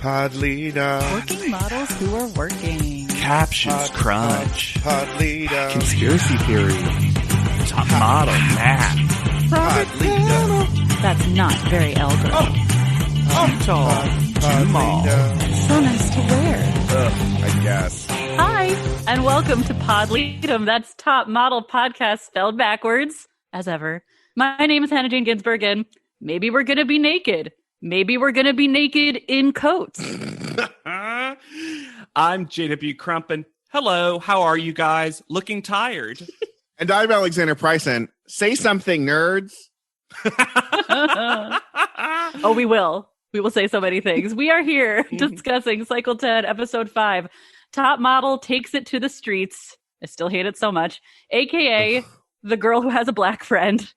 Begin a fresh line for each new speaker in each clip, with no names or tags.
Pod leader.
Working models who are working.
Captions crunch.
Pod leader.
Conspiracy theory. Top model math.
Pod leader.
That's not very elder.
Tall. Too small.
So nice to wear.
I guess.
Hi, and welcome to Pod Leadum. That's Top Model Podcast spelled backwards, as ever. My name is Hannah Jane Ginsburg, and maybe we're going to be naked. Maybe we're going to be naked in coats.
I'm J.W. Crumpin. Hello, how are you guys? Looking tired.
And I'm Alexander Pryson. Say something, nerds.
Oh, we will. We will say so many things. We are here discussing Cycle 10, Episode 5. Top Model takes it to the streets. I still hate it so much. AKA the girl who has a black friend.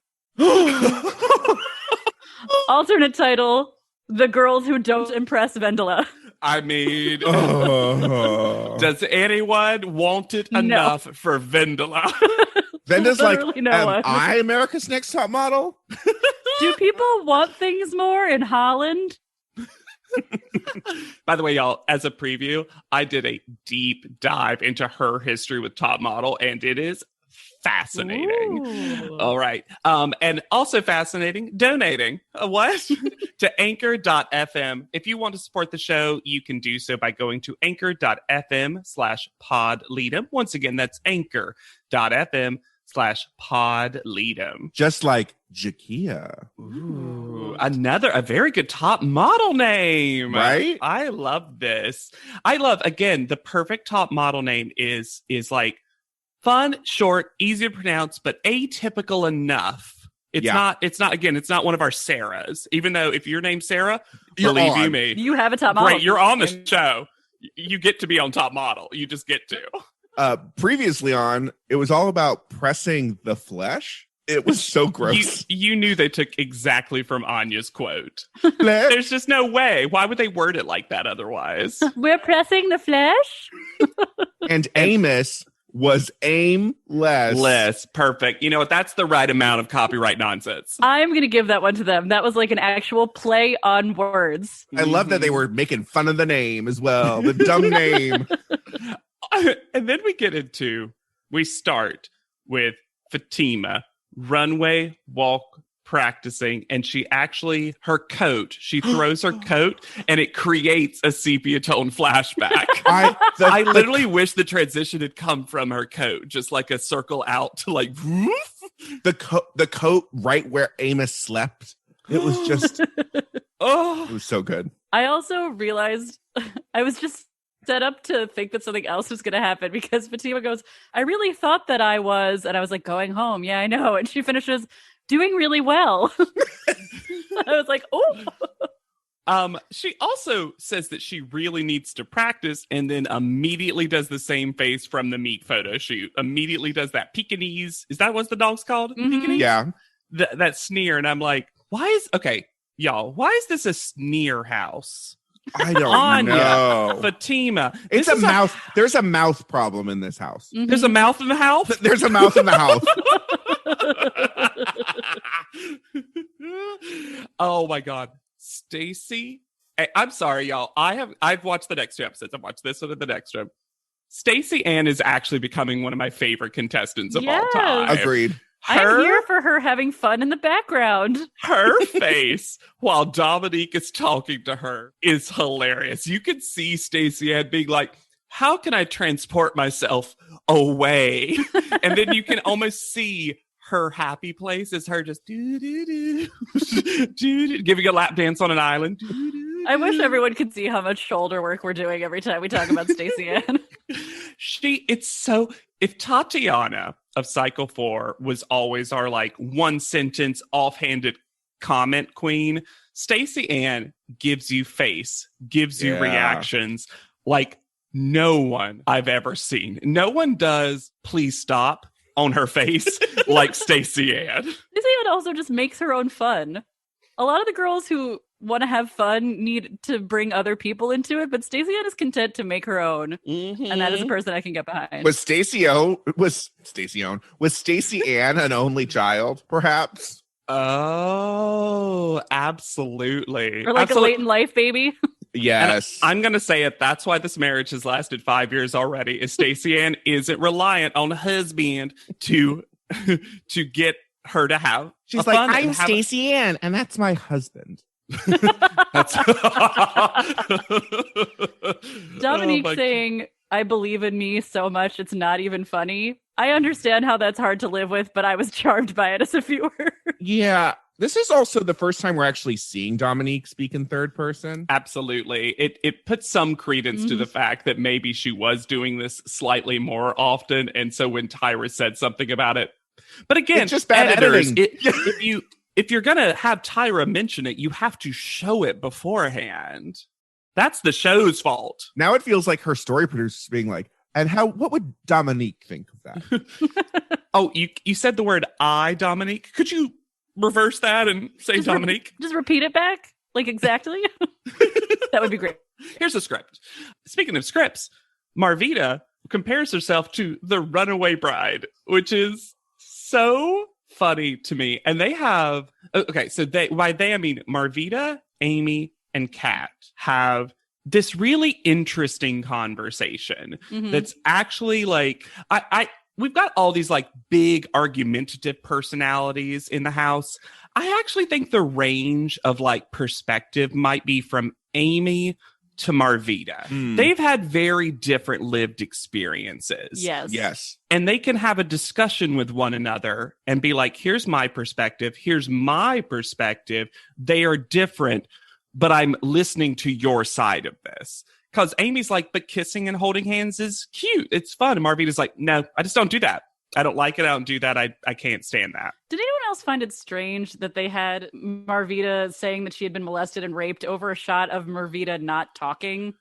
Alternate title, The Girls Who Don't Impress Vendela.
I mean, does anyone want it enough for Vendela?
Venda's like,
no one.
I America's Next Top Model?
Do people want things more in Holland?
By the way, y'all, as a preview, I did a deep dive into her history with Top Model, and it is fascinating.
Ooh.
All right. And also fascinating, donating to anchor.fm. If you want to support the show, you can do so by going to anchor.fm/podleadum. Once again, that's anchor.fm/podleadum.
Just like Jakia.
Ooh, a very good Top Model name.
Right?
I love this. I love, again, the perfect Top Model name is like fun, short, easy to pronounce, but atypical enough. It's not one of our Sarahs. Even though if your name's Sarah, believe you me.
You have a Top Model.
Great, you're on the show. You get to be on Top Model. You just get to.
Previously on, it was all about pressing the flesh. It was so gross.
You knew they took exactly from Anya's quote. There's just no way. Why would they word it like that otherwise?
We're pressing the flesh.
And Amos was aimless.
Less. Perfect. You know what? That's the right amount of copyright nonsense.
I'm going to give that one to them. That was like an actual play on words.
I love that they were making fun of the name as well. The dumb name.
And then we start with Fatima, runway walk practicing, and she throws her coat and it creates a sepia tone flashback. I literally wish the transition had come from her coat, just like a circle out to like woof.
The coat right where Amos slept. It was just it was so good.
I also realized I was just set up to think that something else was going to happen because Fatima goes, I really thought that I was, and I was like, going home. Yeah, I know. And she finishes doing really well. I was like, oh.
She also says that she really needs to practice and then immediately does the same face from the meat photo shoot. Immediately does that Pekingese. Is that what the dog's called?
Mm-hmm.
Pekingese?
Yeah.
That sneer. And I'm like, why is this a sneer house?
I don't know.
Fatima.
It's a mouth. There's a mouth problem in this house.
Mm-hmm.
There's a mouth in the house?
There's a mouth in the house.
Oh my God. Stacy. I'm sorry, y'all. I've watched the next two episodes. I've watched this one and the next one. Stacey Ann is actually becoming one of my favorite contestants of all time.
Agreed.
I'm here for her having fun in the background.
Her face while Dominique is talking to her is hilarious. You can see Stacey Ann being like, how can I transport myself away? And then you can almost see her happy place is her just giving a lap dance on an island.
I wish everyone could see how much shoulder work we're doing every time we talk about Stacey Ann.
If Tatiana of Cycle 4 was always our like one sentence offhanded comment queen, Stacey Ann gives you face, gives you reactions like no one I've ever seen. No one does please stop on her face like Stacey Ann.
Stacey Ann also just makes her own fun. A lot of the girls who want to have fun need to bring other people into it, but Stacey Ann is content to make her own. Mm-hmm. And that is a person I can get behind.
Was Stacey Ann an only child, perhaps?
Oh, absolutely.
Or like a late in life baby.
Yes.
And I'm going to say it. That's why this marriage has lasted 5 years already. Is Stacey Ann isn't reliant on husband to get her to have.
She's like, I'm Stacey Ann, and that's my husband.
That's
Dominique saying, I believe in me so much it's not even funny. I understand how that's hard to live with, but I was charmed by it as a viewer.
Yeah. This is also the first time we're actually seeing Dominique speak in third person.
Absolutely. It puts some credence to the fact that maybe she was doing this slightly more often. And so when Tyra said something about it, but again,
it's just bad editing.
If you're going to have Tyra mention it, you have to show it beforehand. That's the show's fault.
Now it feels like her story producer's being like, and what would Dominique think of that?
Oh, you said the word Dominique. Could you reverse that and say Dominique?
Just repeat it back, like exactly. That would be great.
Here's a script. Speaking of scripts, Marvita compares herself to the runaway bride, which is so funny to me. And they have, okay, so by they, I mean Marvita, Amy, and Kat have this really interesting conversation that's actually like, we've got all these like big argumentative personalities in the house. I actually think the range of like perspective might be from Amy to Marvita. They've had very different lived experiences.
Yes.
And they can have a discussion with one another and be like, here's my perspective. Here's my perspective. They are different, but I'm listening to your side of this. Because Amy's like, but kissing and holding hands is cute. It's fun. And Marvita's like, no, I just don't do that. I don't like it. I don't do that. I can't stand that.
Did anyone else find it strange that they had Marvita saying that she had been molested and raped over a shot of Marvita not talking?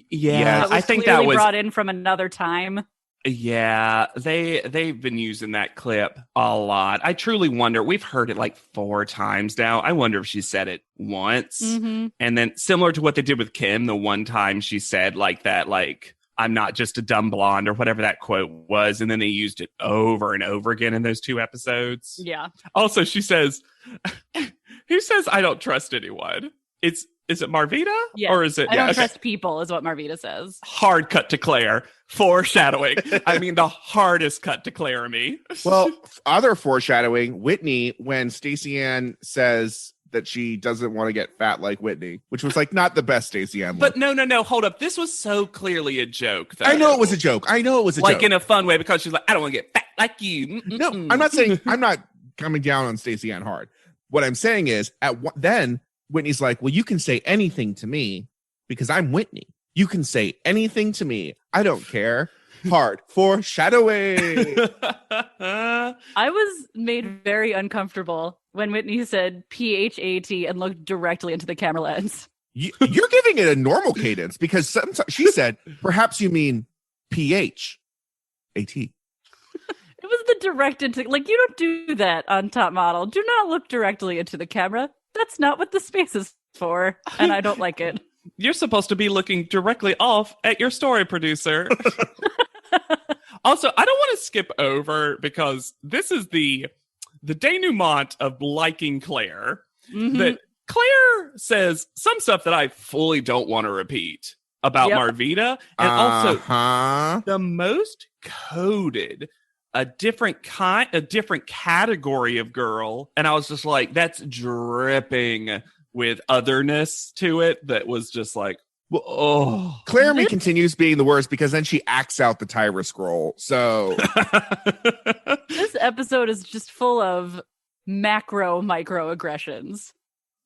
Yeah, I think that was
brought in from another time.
Yeah, they've been using that clip a lot. I truly wonder. We've heard it like 4 times now. I wonder if she said it once. And then similar to what they did with Kim, the one time she said like that, like, I'm not just a dumb blonde or whatever that quote was. And then they used it over and over again in those 2 episodes.
Yeah.
Also, she says, who says I don't trust anyone? Is it Marvita?
Yeah.
Or is it?
I don't trust people is what Marvita says.
Hard cut to Claire. Foreshadowing. I mean, the hardest cut to Claire and me.
Well, other foreshadowing, Whitney, when Stacey Ann says that she doesn't want to get fat like Whitney, which was like not the best Stacey Ann look.
But no, hold up. This was so clearly a joke. Though.
I know it was a joke.
Like in a fun way, because she's like, I don't want to get fat like you.
No, I'm not saying, I'm not coming down on Stacey Ann hard. What I'm saying is then Whitney's like, well, you can say anything to me because I'm Whitney. You can say anything to me. I don't care. Hard foreshadowing.
I was made very uncomfortable when Whitney said PHAT and looked directly into the camera lens.
You're giving it a normal cadence because sometimes she said, perhaps you mean PHAT.
It was the direct into, like, you don't do that on Top Model. Do not look directly into the camera. That's not what the space is for, and I don't like it.
You're supposed to be looking directly off at your story producer. Also, I don't want to skip over because this is the denouement of liking Claire. That Claire says some stuff that I fully don't want to repeat about Marvita, and also the most coded, a different category of girl, and I was just like, that's dripping with otherness to it. That was just like, oh.
Claire Me continues being the worst because then she acts out the Tyra scroll. So
this episode is just full of microaggressions.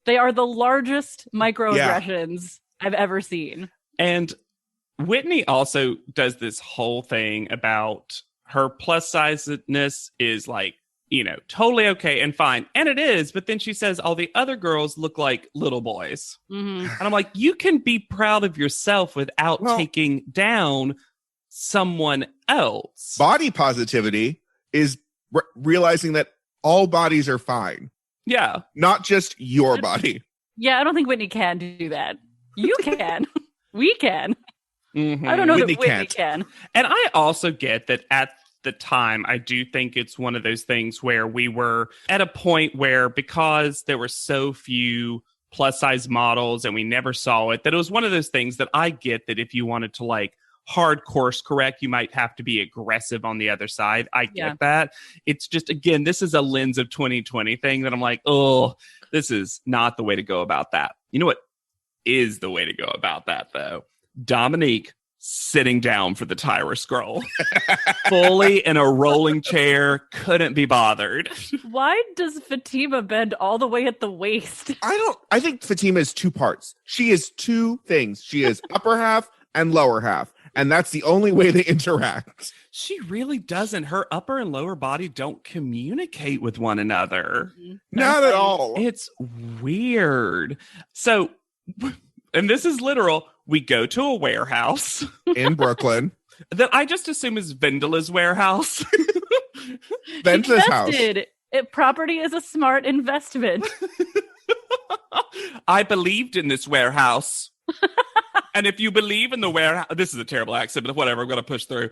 They are the largest microaggressions I've ever seen.
And Whitney also does this whole thing about her plus sizeness is like, totally okay and fine. And it is. But then she says all the other girls look like little boys. And I'm like, you can be proud of yourself without taking down someone else.
Body positivity is realizing that all bodies are fine.
Yeah.
Not just your body.
Yeah, I don't think Whitney can do that. You can. We can. I don't know
Whitney
that Whitney can.
And I also get that at the time, I do think it's one of those things where we were at a point where, because there were so few plus size models and we never saw it, that it was one of those things that I get that if you wanted to like hard course correct, you might have to be aggressive on the other side. I get that. It's just, again, this is a lens of 2020 thing that I'm like, oh, this is not the way to go about that. You know what is the way to go about that, though? Dominique sitting down for the Tyra scroll. Fully in a rolling chair, couldn't be bothered.
Why does Fatima bend all the way at the waist?
I think Fatima is two parts. She is two things. She is upper half and lower half. And that's the only way they interact.
She really doesn't. Her upper and lower body don't communicate with one another.
Not at all.
It's weird. So, and this is literal, we go to a warehouse
in Brooklyn
that I just assume is Vendela's warehouse.
Vendela's house.
Property is a smart investment.
I believed in this warehouse. And if you believe in the warehouse, this is a terrible accent, but whatever, I'm going to push through.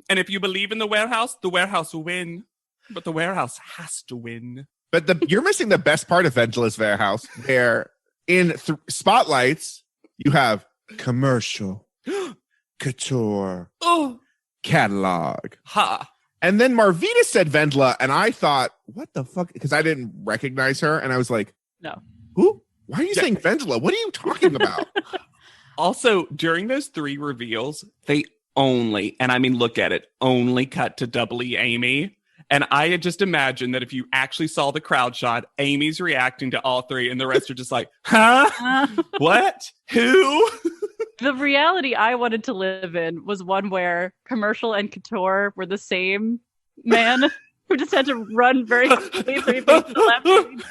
And if you believe in the warehouse will win. But the warehouse has to win.
But you're missing the best part of Vendela's warehouse, where in spotlights, you have commercial, couture, catalog.
Ha.
And then Marvita said Vendela, and I thought, what the fuck? Because I didn't recognize her, and I was like,
no.
Who? Why are you saying Vendela? What are you talking about?
Also, during those 3 reveals, they only, and I mean, look at it, only cut to Double E Amy. And I had just imagined that if you actually saw the crowd shot, Amy's reacting to all 3, and the rest are just like, huh? What? Who?
The reality I wanted to live in was one where commercial and couture were the same man who just had to run very quickly 3 feet to the left.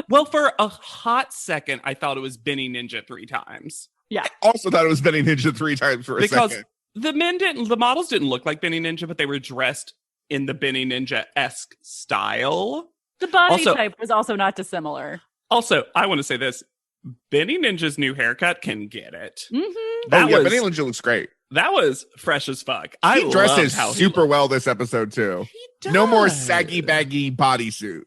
Well, for a hot second, I thought it was Benny Ninja 3 times.
Yeah.
I also thought it was Benny Ninja 3 times for a second.
Because the models didn't look like Benny Ninja, but they were dressed in the Benny Ninja-esque style.
The body type was also not dissimilar.
Also, I want to say this. Benny Ninja's new haircut can get it.
Mm-hmm.
Benny Ninja looks great.
That was fresh as fuck.
He dresses super well this episode, too.
He does.
No more saggy, baggy bodysuit.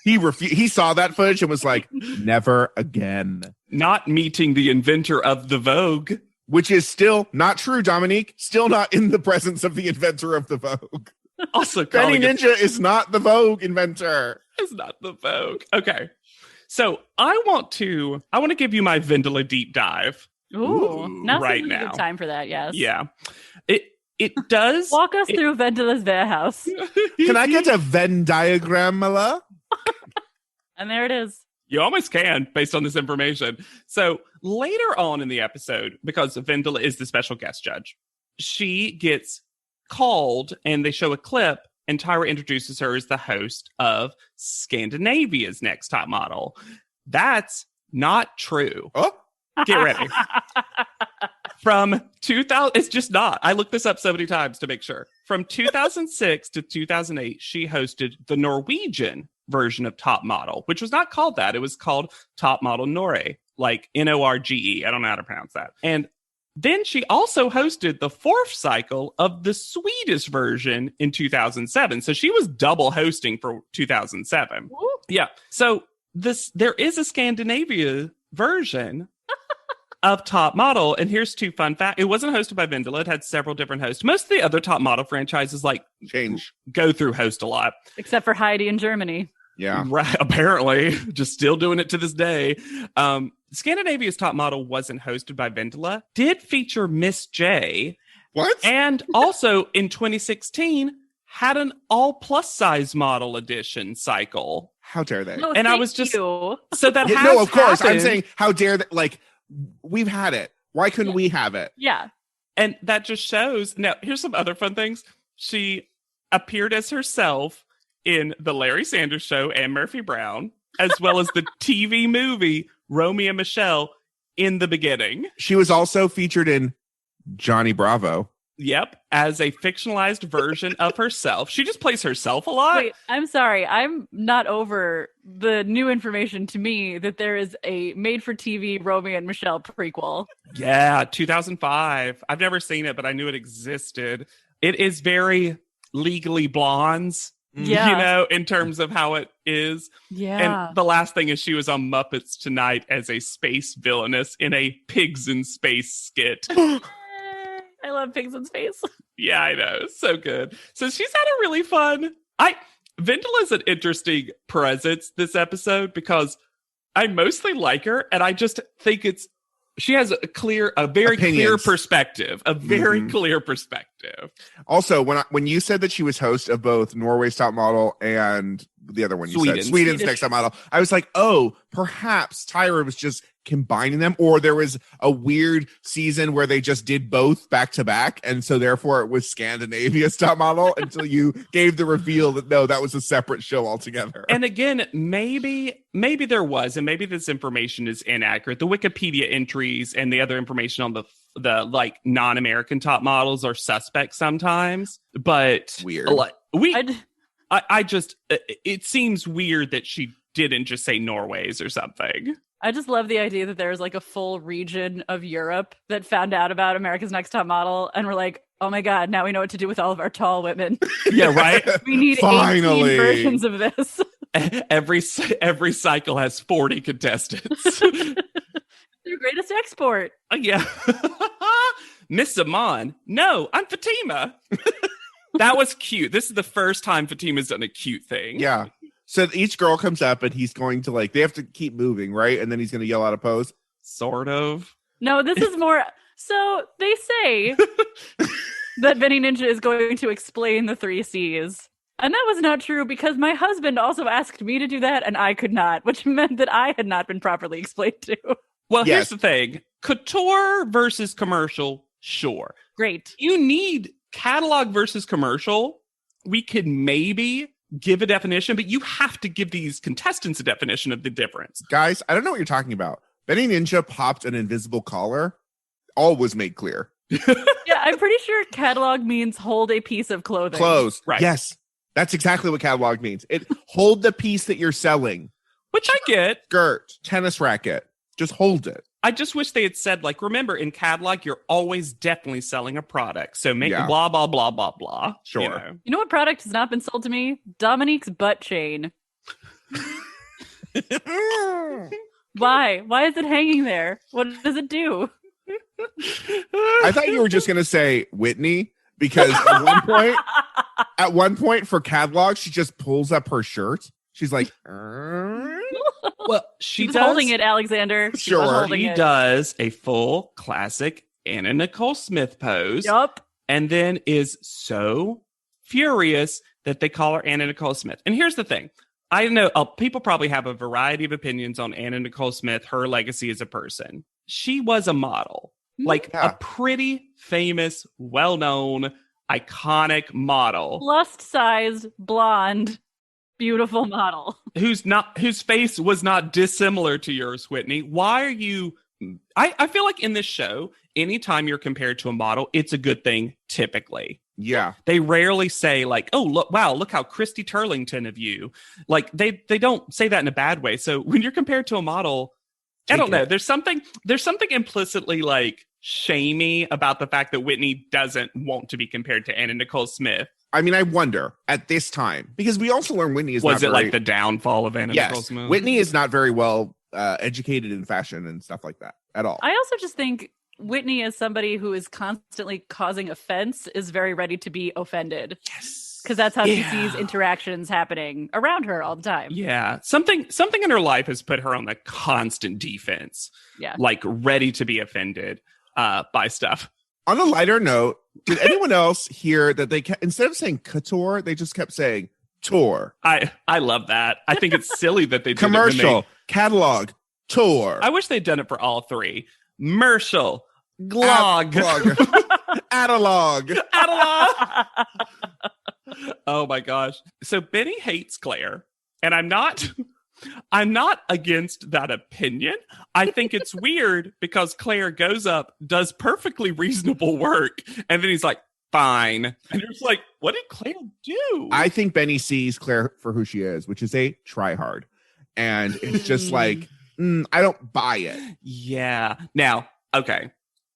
He saw that footage and was like, never again.
Not meeting the inventor of the Vogue.
Which is still not true, Dominique. Still not in the presence of the inventor of the Vogue.
Also,
Benny Ninja is not the Vogue inventor.
It's not the Vogue. Okay. So I want to give you my Vendela deep dive.
Ooh, now's
right
a
now.
good time for that, yes.
Yeah. It does.
Walk us through Vendela's warehouse.
Can I get a Venn diagram, Mala?
And there it is.
You almost can, based on this information. So later on in the episode, because Vendela is the special guest judge, she gets called and they show a clip and Tyra introduces her as the host of Scandinavia's Next Top Model. That's not true.
Oh,
get ready. From 2000, it's just not. I looked this up so many times to make sure. From 2006 to 2008, she hosted the Norwegian version of Top Model, which was not called that. It was called Top Model Norge, like Norge. I don't know how to pronounce that. And then she also hosted the 4th cycle of the Swedish version in 2007. So she was double hosting for 2007.
Ooh.
Yeah. So there is a Scandinavia version of Top Model. And here's 2 fun facts. It wasn't hosted by Vendela. It had several different hosts. Most of the other Top Model franchises go through host a lot.
Except for Heidi in Germany.
Yeah.
Right. Apparently. Just still doing it to this day. Scandinavia's Top Model wasn't hosted by Vendela. Did feature Miss J.
What?
And also in 2016 had an all plus size model edition cycle.
How dare they?
No,
And I was just so that has
no, of course.
happened.
I'm saying, how dare they? Like, we've had it. Why couldn't we have it?
Yeah.
And that just shows. Now, here's some other fun things. She appeared as herself in the Larry Sanders Show and Murphy Brown, as well as the TV movie Romeo and Michelle in the beginning.
She was also featured in Johnny Bravo.
Yep, as a fictionalized version of herself. She just plays herself a lot.
Wait, I'm sorry. I'm not over the new information to me that there is a made-for-TV Romeo and Michelle prequel.
Yeah, 2005. I've never seen it, but I knew it existed. It is very Legally Blondes
Yeah.
You know, in terms of how it is.
Yeah.
And the last thing is she was on Muppets Tonight as a space villainess in a Pigs in Space skit.
I love Pigs in Space.
Yeah, I know. So good. So she's had a really fun. Vendel is an interesting presence this episode because I mostly like her, and I just think she has a very clear perspective, a very clear perspective.
Also, when you said that she was host of both Norway's Top Model and the other one, you said Sweden's Next Top Model, I was like, oh, perhaps Tyra was just combining them, or there was a weird season where they just did both back to back, and so therefore it was Scandinavia's Top Model until you gave the reveal that no, that was a separate show altogether.
And again, maybe there was, and maybe this information is inaccurate. The Wikipedia entries and the other information on the like non-American top models are suspect sometimes, but
weird.
I just it seems weird that she didn't just say Norway's or something.
I just love the idea that there's like a full region of Europe that found out about America's Next Top Model and we're like, oh my God, now we know what to do with all of our tall women.
Yeah, right?
We need 18 versions of this.
Every cycle has 40 contestants.
Their greatest export.
Yeah. Miss Zaman. No, I'm Fatima. That was cute. This is the first time Fatima's done a cute thing.
Yeah. So each girl comes up and he's going to they have to keep moving, right? And then he's going to yell out a pose.
Sort of.
No, this is more. So they say that Benny Ninja is going to explain the 3 C's. And that was not true because my husband also asked me to do that and I could not, which meant that I had not been properly explained to.
Well, here's the thing. Couture versus commercial, sure.
Great.
You need catalog versus commercial. We could maybe give a definition, but you have to give these contestants a definition of the difference.
Guys, I don't know what you're talking about. Benny Ninja popped an invisible collar. All was made clear.
Yeah, I'm pretty sure catalog means hold a piece of clothing.
Clothes.
Right.
Yes. That's exactly what catalog means. It hold the piece that you're selling.
Which I get.
Skirt, tennis racket. Just hold it.
I just wish they had said, like, remember, in catalog, you're always definitely selling a product. So make blah, blah, blah, blah, blah.
Sure.
You know what product has not been sold to me? Dominique's butt chain. Why? Why is it hanging there? What does it do?
I thought you were just going to say Whitney, because at one point for catalog, she just pulls up her shirt. She's like,
well, she
does holding it, Alexander.
Sure.
She does a full classic Anna Nicole Smith pose.
Yup.
And then is so furious that they call her Anna Nicole Smith. And here's the thing. I know people probably have a variety of opinions on Anna Nicole Smith, her legacy as a person. She was a model, like a pretty famous, well-known, iconic model.
Plus-sized, blonde, beautiful model.
Whose face was not dissimilar to yours, Whitney. Why are you... I feel like in this show, anytime you're compared to a model, it's a good thing, typically.
Yeah.
They rarely say, like, oh, look how Christy Turlington of you. Like, they don't say that in a bad way. So when you're compared to a model, I don't know. There's something implicitly, like, shamey about the fact that Whitney doesn't want to be compared to Anna Nicole Smith.
I mean, I wonder at this time, because we also learned Whitney is
Was
not
it like the downfall of Anna Nicole Smith?
Whitney is not very well educated in fashion and stuff like that at all.
I also just think Whitney, as somebody who is constantly causing offense, is very ready to be offended.
Yes.
Because that's how she sees interactions happening around her all the time.
Yeah. Something in her life has put her on the constant defense.
Yeah.
Like ready to be offended by stuff.
On a lighter note, did anyone else hear that they instead of saying couture, they just kept saying tour?
I love that. I think it's silly that they did
commercial, catalog, tour.
I wish they'd done it for all three. Mercial, glog,
Analog.
Oh my gosh. So Benny hates Claire, and I'm not against that opinion. I think it's weird because Claire goes up, does perfectly reasonable work, and then he's like, fine. And you're just like, what did Claire do?
I think Benny sees Claire for who she is, which is a tryhard. And it's just like, I don't buy it.
Yeah. Now, okay.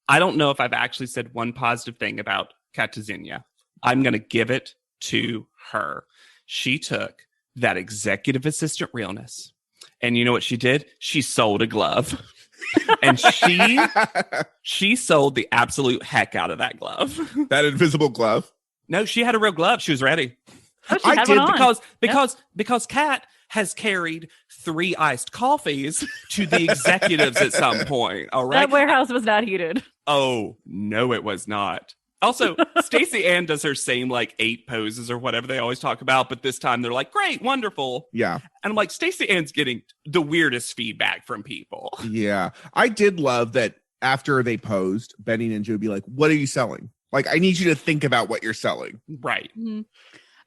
I don't know if I've actually said one positive thing about Katazenia. I'm going to give it to her. she took that executive assistant realness. And you know what she did? She sold a glove. And she sold the absolute heck out of that glove.
That invisible glove.
No, she had a real glove. She was ready.
Oh, she had one on.
Because Kat has carried 3 iced coffees to the executives at some point. All right.
That warehouse was not heated.
Oh, no, it was not. Also, Stacey Ann does her same 8 poses or whatever they always talk about, but this time they're like, great, wonderful.
Yeah.
And I'm like, Stacey Ann's getting the weirdest feedback from people.
Yeah. I did love that after they posed, Benny and Joe would be like, what are you selling? I need you to think about what you're selling.
Right.
Mm-hmm.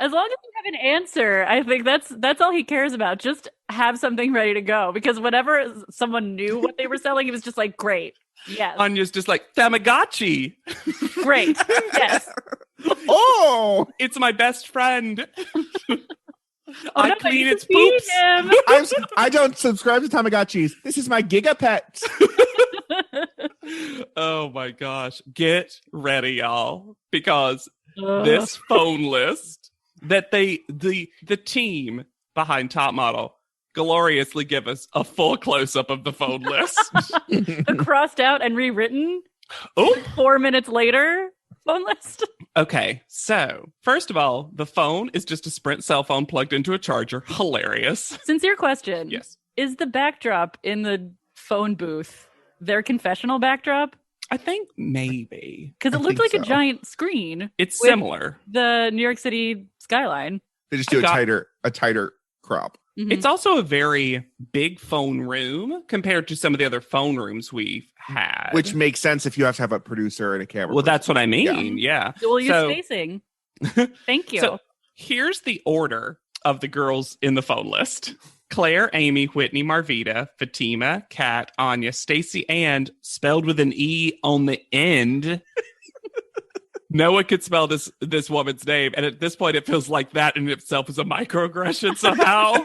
As long as you have an answer, I think that's all he cares about. Just have something ready to go. Because whenever someone knew what they were selling, he was just like, great. Yes.
Anya's just like, Tamagotchi.
Great. Yes.
Oh,
it's my best friend.
I
clean its poops.
I don't subscribe to Tamagotchis. This is my Gigapet.
Oh my gosh. Get ready, y'all. Because this phone list that the team behind Top Model gloriously give us a full close-up of the phone list.
The crossed out and rewritten 4 minutes later phone list.
Okay, so first of all, the phone is just a Sprint cell phone plugged into a charger. Hilarious.
Sincere question.
Yes.
Is the backdrop in the phone booth their confessional backdrop?
I think maybe.
Because it looked like a giant screen.
It's similar.
The New York City skyline.
They just do a tighter crop.
Mm-hmm.
It's also a very big phone room compared to some of the other phone rooms we've had.
Which makes sense if you have to have a producer and a camera.
Well, that's what I mean. Yeah.
Well, you're spacing. Thank you.
So here's the order of the girls in the phone list. Claire, Amy, Whitney, Marvita, Fatima, Kat, Anya, Stacey, and spelled with an E on the end. No one could spell this woman's name. And at this point, it feels like that in itself is a microaggression somehow.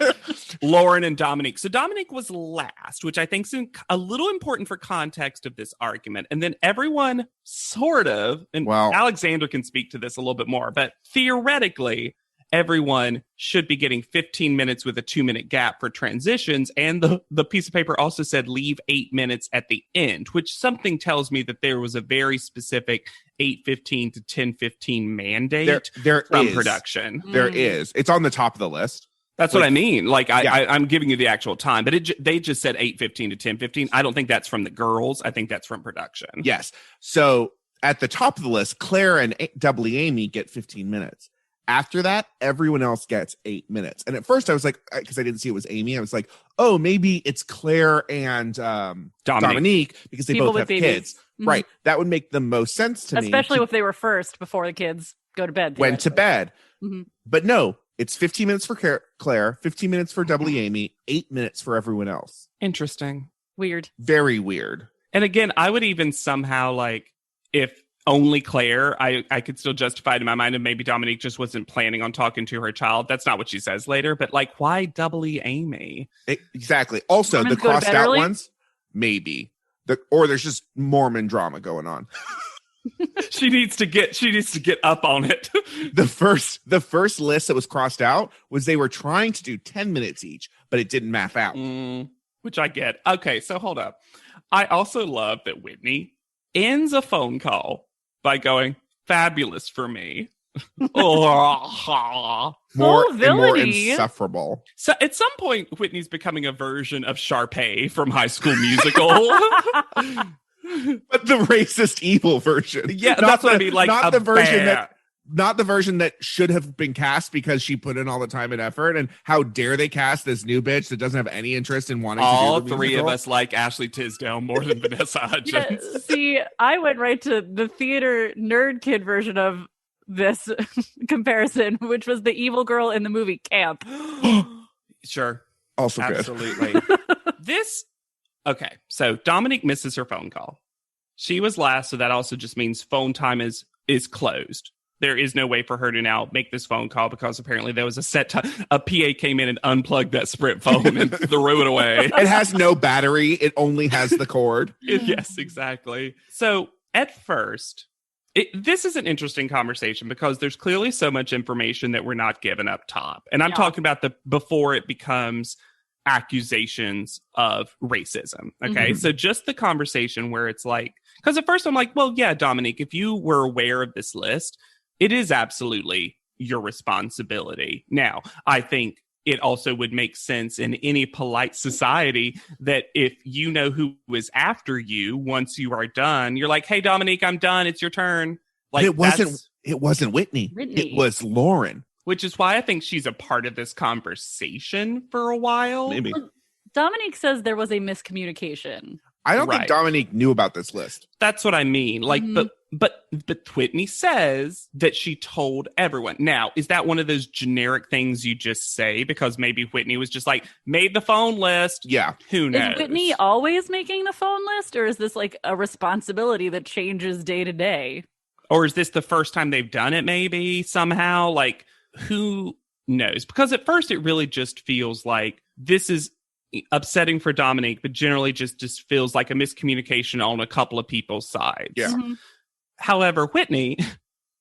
Lauren and Dominique. So Dominique was last, which I think is a little important for context of this argument. And then everyone sort of, and Alexander can speak to this a little bit more, but theoretically, everyone should be getting 15 minutes with a 2-minute gap for transitions. And the piece of paper also said leave 8 minutes at the end, which something tells me that there was a very specific 8:15 to 10:15 mandate from production.
There is. It's on the top of the list.
That's what I mean. I'm giving you the actual time, but they just said 8:15 to 10:15. I don't think that's from the girls. I think that's from production.
Yes. So at the top of the list, Claire and Doubly Amy get 15 minutes. After that, everyone else gets 8 minutes. And at first I was like, because I didn't see it was Amy, I was like, oh, maybe it's Claire and Dominique because they
People
both have
babies.
kids. Mm-hmm. Right. That would make the most sense to me.
Especially if they were first before the kids go to bed.
Went to bed.
Mm-hmm.
But no, it's 15 minutes for Claire, 15 minutes for Doubly Amy, 8 minutes for everyone else.
Interesting.
Weird.
Very weird.
And again, I would even somehow if only Claire, I could still justify it in my mind, and maybe Dominique just wasn't planning on talking to her child. That's not what she says later, but why Doubly Amy?
Exactly. Also,
Mormons
the crossed out
early?
ones, maybe. Or there's just Mormon drama going on.
She needs to get up on it.
The first list that was crossed out was they were trying to do 10 minutes each, but it didn't map out.
Which I get. Okay, so hold up. I also love that Whitney ends a phone call by going, fabulous for me.
More insufferable.
So at some point, Whitney's becoming a version of Sharpay from High School Musical.
But the racist evil version.
Yeah, that's what I mean.
Not the version that should have been cast because she put in all the time and effort. And how dare they cast this new bitch that doesn't have any interest in wanting
all
to do the
three
musical?
of us like Ashley Tisdale more than Vanessa Hudgens.
Yeah, see, I went right to the theater nerd kid version of this comparison, which was the evil girl in the movie Camp.
Sure.
Also good.
Absolutely. Okay, so Dominique misses her phone call. She was last, so that also just means phone time is closed. There is no way for her to now make this phone call because apparently there was a set time. A PA came in and unplugged that Sprint phone and threw it away.
It has no battery. It only has the cord.
Yes, exactly. So at first, This is an interesting conversation because there's clearly so much information that we're not given up top. And I'm
Yeah.
talking about before it becomes accusations of racism. Okay.
Mhm.
So just the conversation where it's like, because at first I'm like, well, yeah, Dominique, if you were aware of this list, it is absolutely your responsibility. Now, I think it also would make sense in any polite society that if you know who is after you, once you are done, you're like, hey, Dominique, I'm done. It's your turn.
But it wasn't Whitney.
Whitney.
It was Lauren.
Which is why I think she's a part of this conversation for a while.
Maybe.
Dominique says there was a miscommunication.
I don't
Right.
think Dominique knew about this list.
That's what I mean. Like,
Mhm.
but Whitney says that she told everyone. Now, is that one of those generic things you just say because maybe Whitney was just like made the phone list?
Yeah.
Who knows?
Is Whitney always making the phone list, or is this like a responsibility that changes day to day?
Or is this the first time they've done it? Maybe somehow. Like, who knows? Because at first it really just feels like this is upsetting for Dominique, but generally just feels like a miscommunication on a couple of people's sides.
Yeah.
Mhm.
However, Whitney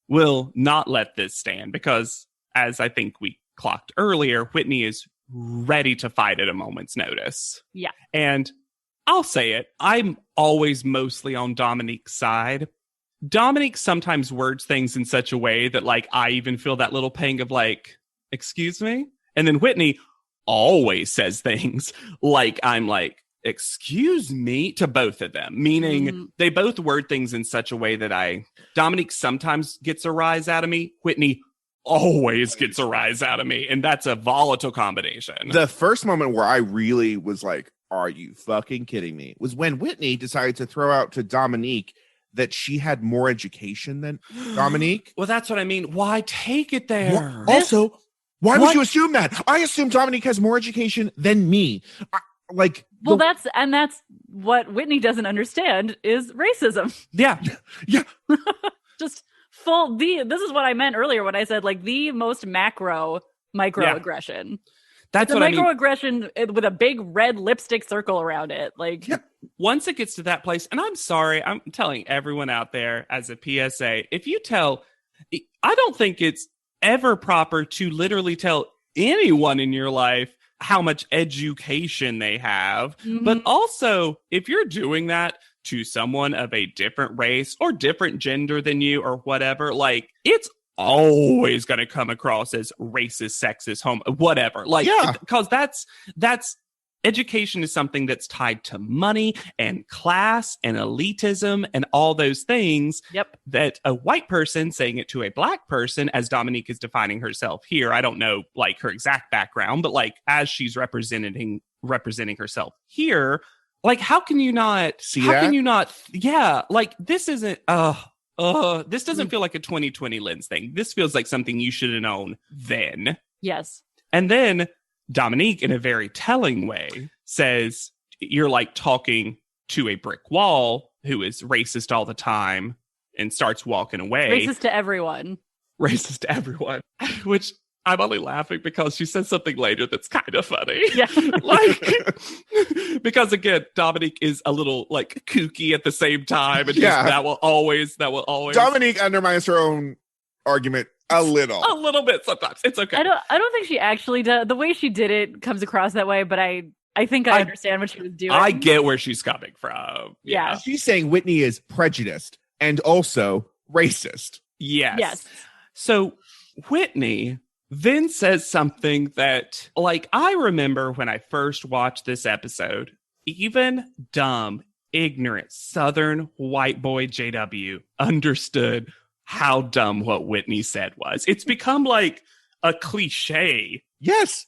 will not let this stand because, as I think we clocked earlier, Whitney is ready to fight at a moment's notice.
Yeah.
And I'll say it, I'm always mostly on Dominique's side. Dominique sometimes words things in such a way that, like, I even feel that little pang of, like, excuse me? And then Whitney always says things like I'm like, excuse me, to both of them, meaning they both word things in such a way that Dominique sometimes gets a rise out of me. Whitney always gets a rise out of me. And that's a volatile combination.
The first moment where I really was like, are you fucking kidding me? Was when Whitney decided to throw out to Dominique that she had more education than Dominique.
Well, that's what I mean. Why take it there?
Also, why would
What?
you assume that? I assume Dominique has more education than me.
Well, that's what Whitney doesn't understand is racism.
Yeah.
Yeah.
Just this is what I meant earlier when I said like the most microaggression.
That's
The
what I mean.
microaggression with a big red lipstick circle around it. Like,
Yeah.
Once it gets to that place, and I'm sorry, I'm telling everyone out there as a PSA, I don't think it's ever proper to literally tell anyone in your life how much education they have. But also, if you're doing that to someone of a different race or different gender than you or whatever, like, it's always going to come across as racist, sexist, whatever. Like,
Yeah.
because that's education is something that's tied to money and class and elitism and all those things.
Yep.
That a white person saying it to a black person, as Dominique is defining herself here, I don't know like her exact background, but like as she's representing herself here, like how can you not
See
how
that?
can you not? Yeah, like this isn't. This doesn't feel like a 2020 lens thing. This feels like something you should have known then.
yes.
And then Dominique, in a very telling way, says, you're like talking to a brick wall who is racist all the time and starts walking away.
Racist to everyone.
Racist to everyone. Which I'm only laughing because she says something later that's kind of funny.
Yeah.
Like, because again, Dominique is a little like kooky at the same time. And
Yeah.
that will always.
Dominique undermines her own argument a little.
A little bit sometimes. It's okay.
I don't think she actually does. The way she did it comes across that way, but I think I understand what she was doing.
I get where she's coming from.
Yeah.
She's saying Whitney is prejudiced and also racist.
Yes. So Whitney then says something that, like, I remember when I first watched this episode, even dumb, ignorant, Southern white boy JW understood how dumb what Whitney said was. It's become like a cliche.
Yes.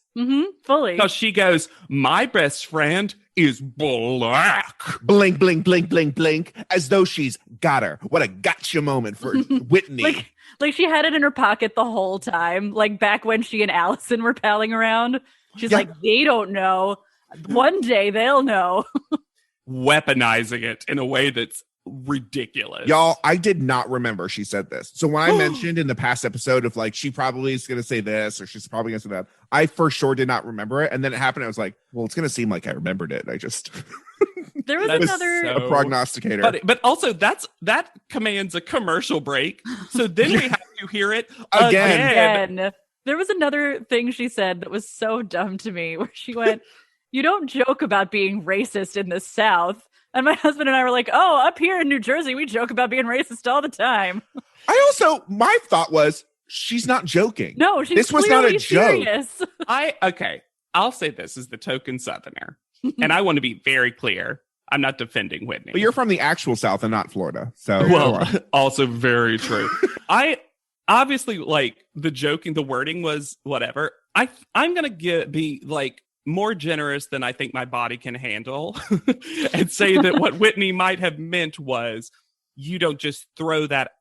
Fully.
Because she goes, my best friend is black.
Blink, blink, blink, blink, blink, as though she's got her. What a gotcha moment for Whitney.
Like she had it in her pocket the whole time. Like back when she and Allison were palling around. She's
Yeah.
like, they don't know. One day they'll know.
Weaponizing it in a way that's ridiculous.
Y'all, I did not remember she said this. So when I mentioned in the past episode of like, she probably is going to say this or she's probably going to say that, I for sure did not remember it. And then it happened. I was like, well, it's going to seem like I remembered it. I just,
There was
That is
another.
so-
A prognosticator.
But also that commands a commercial break. So then we have to hear it
Again.
again.
There was another thing she said that was so dumb to me, where she went, "You don't joke about being racist in the South." And my husband and I were like, "Oh, up here in New Jersey, we joke about being racist all the time."
My thought was, she's not joking.
No, she's
This was not a
clearly
joke.
serious.
I'll say this as the token Southerner, and I want to be very clear. I'm not defending Whitney.
But you're from the actual South and not Florida. So go
well,
on.
also very true. I obviously like the joking, the wording was whatever. I'm gonna be like more generous than I think my body can handle and say that what Whitney might have meant was you don't just throw that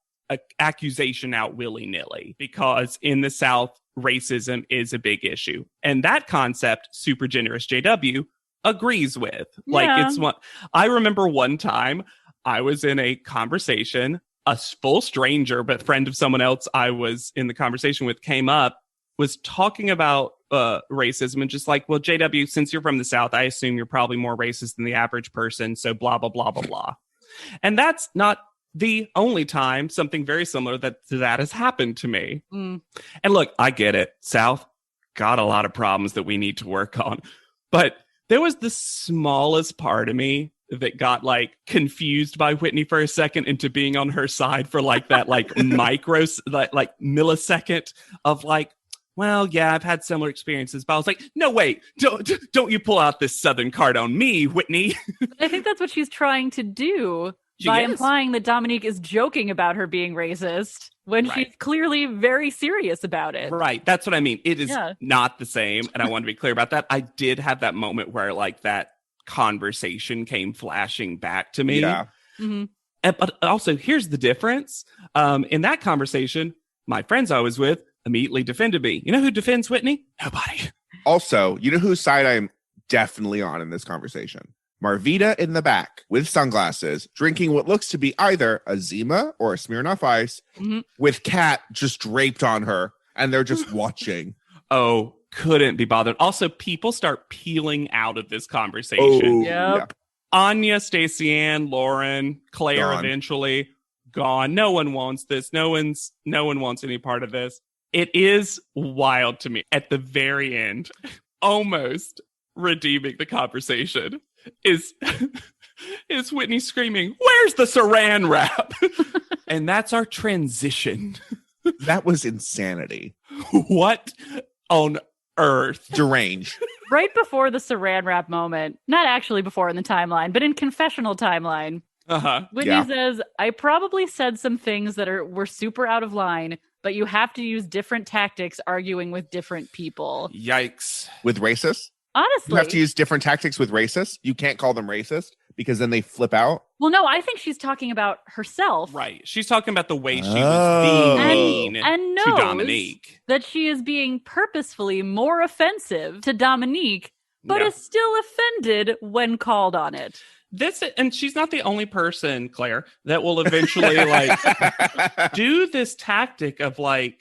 accusation out willy-nilly, because in the South, racism is a big issue. And that concept, super generous JW agrees with. Like, it's what I remember one time I was in a conversation, a full stranger, but friend of someone else I was in the conversation with came up, was talking about racism and just like, well, JW, since you're from the South, I assume you're probably more racist than the average person. So blah, blah, blah, blah, blah. And that's not the only time something very similar to that has happened to me. And look, I get it. South got a lot of problems that we need to work on. But there was the smallest part of me that got like confused by Whitney for a second into being on her side for like that like micro like millisecond of like, well, yeah, I've had similar experiences, but I was like, no, wait, don't you pull out this Southern card on me, Whitney.
I think that's what she's trying to do by implying that Dominique is joking about her being racist when she's clearly very serious about it.
Right. That's what I mean. It is not the same. And I want to be clear about that. I did have that moment where like that conversation came flashing back to me.
Yeah.
But also, here's the difference. In that conversation, my friends I was with immediately defended me. You know who defends Whitney? Nobody.
Also, you know whose side I'm definitely on in this conversation? Marvita in the back with sunglasses, drinking what looks to be either a Zima or a Smirnoff Ice, with Kat just draped on her, and they're just watching.
Oh, couldn't be bothered. Also, people start peeling out of this conversation.
Oh,
Yep.
yeah.
Anya, Stacey Ann, Lauren, Claire,
Gone.
eventually gone. No one wants this. No one wants any part of this. It is wild to me. At the very end, almost redeeming the conversation, is Whitney screaming, "Where's the saran wrap?" And that's our transition.
That was insanity.
What on earth?
Deranged.
Right before the saran wrap moment, not actually before in the timeline, but in confessional timeline, Whitney says, "I probably said some things that were super out of line, but you have to use different tactics arguing with different people."
Yikes.
With racists?
Honestly.
You have to use different tactics with racists. You can't call them racist because then they flip out.
Well, no, I think she's talking about herself.
Right. She's talking about the way she was being mean
and
to
knows
Dominique.
that she is being purposefully more offensive to Dominique, but is still offended when called on it.
And she's not the only person, Claire, that will eventually like do this tactic of like,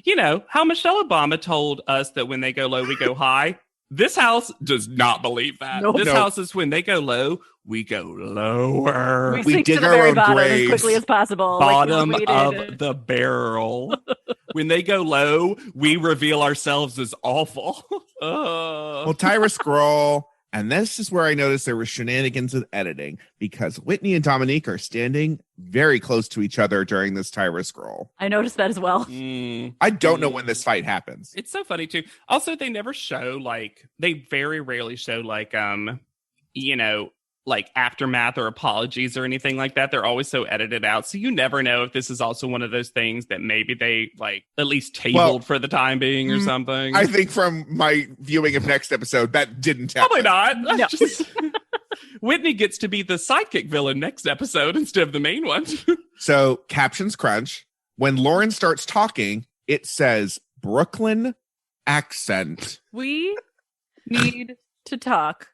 you know, how Michelle Obama told us that when they go low, we go high. This house does not believe that.
Nope.
This house is when they go low, we go lower.
We
We
sink
dig
to the
our
very
own
bottom as
graves.
quickly as possible.
Bottom
like
of the barrel. When they go low, we reveal ourselves as awful.
Well, Tyra scroll. And this is where I noticed there were shenanigans with editing because Whitney and Dominique are standing very close to each other during this Tyra scroll.
I noticed that as well.
I don't know when this fight happens.
It's so funny too. Also, they never show they very rarely show you know, like aftermath or apologies or anything like that. They're always so edited out. So you never know if this is also one of those things that maybe they like at least tabled for the time being or something.
I think from my viewing of next episode, that didn't happen.
Probably not.
No.
Just, Whitney gets to be the sidekick villain next episode instead of the main one.
So captions crunch. When Lauren starts talking, it says Brooklyn accent.
We need to talk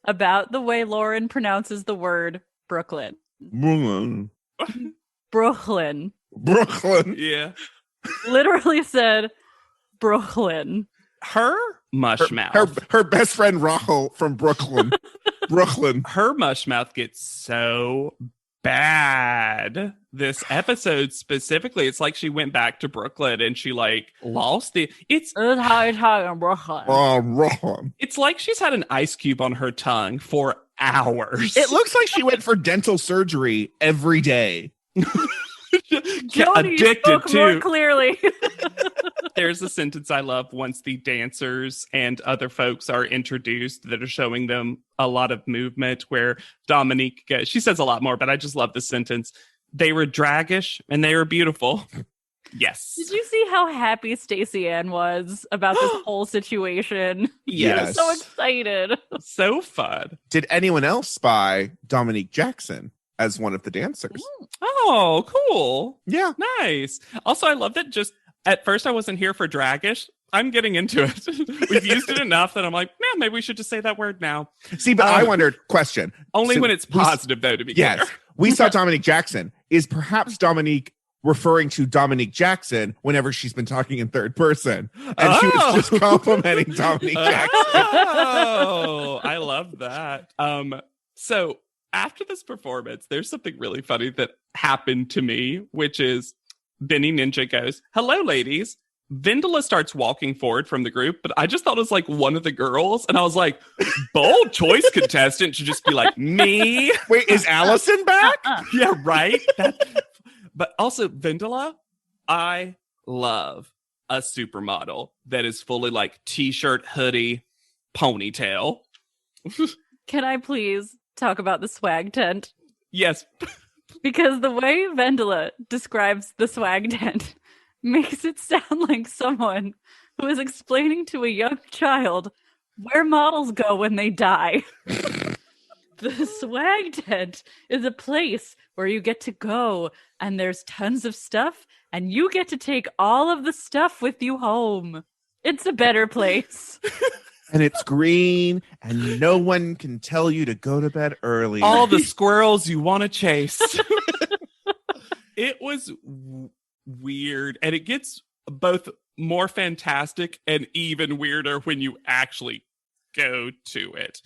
about the way Lauren pronounces the word Brooklyn.
Brooklyn.
Brooklyn.
Brooklyn.
Yeah.
Literally said Brooklyn.
Her mush mouth.
Her best friend Rahul from Brooklyn. Brooklyn.
Her mush mouth gets so bad this episode specifically. It's like she went back to Brooklyn and she like lost it.
This is how you're talking, Brooklyn.
Wrong.
It's like she's had an ice cube on her tongue for hours.
It looks like she went for dental surgery every day.
Jody spoke more clearly.
There's a sentence I love once the dancers and other folks are introduced that are showing them a lot of movement where Dominique goes, she says a lot more, but I just love the sentence. They were draggish and they were beautiful. Yes.
Did you see how happy Stacey Ann was about this whole situation?
Yes.
So excited.
So fun.
Did anyone else spy Dominique Jackson as one of the dancers?
Oh, cool.
Yeah.
Nice. Also, I love that just at first I wasn't here for draggish. I'm getting into it. We've used it enough that I'm like, man, maybe we should just say that word now.
See, but I wondered, question.
Only
So
when it's positive, though, to be clear.
Yes. We saw Dominique Jackson. Is perhaps Dominique referring to Dominique Jackson whenever she's been talking in third person? And she was just complimenting Dominique Jackson.
Oh, I love that. So after this performance, there's something really funny that happened to me, which is Benny Ninja goes, "Hello, ladies." Vendela starts walking forward from the group, but I just thought it was like one of the girls. And I was like, bold choice contestant should just be like, me.
Wait, is Allison back?
Yeah, right. But also, Vendela, I love a supermodel that is fully like t-shirt, hoodie, ponytail.
Can I please talk about the swag tent?
Yes.
Because the way Vendela describes the swag tent makes it sound like someone who is explaining to a young child where models go when they die. The swag tent is a place where you get to go and there's tons of stuff and you get to take all of the stuff with you home. It's a better place.
And it's green and no one can tell you to go to bed early.
All the squirrels you want to chase. It was weird, and it gets both more fantastic and even weirder when you actually go to it.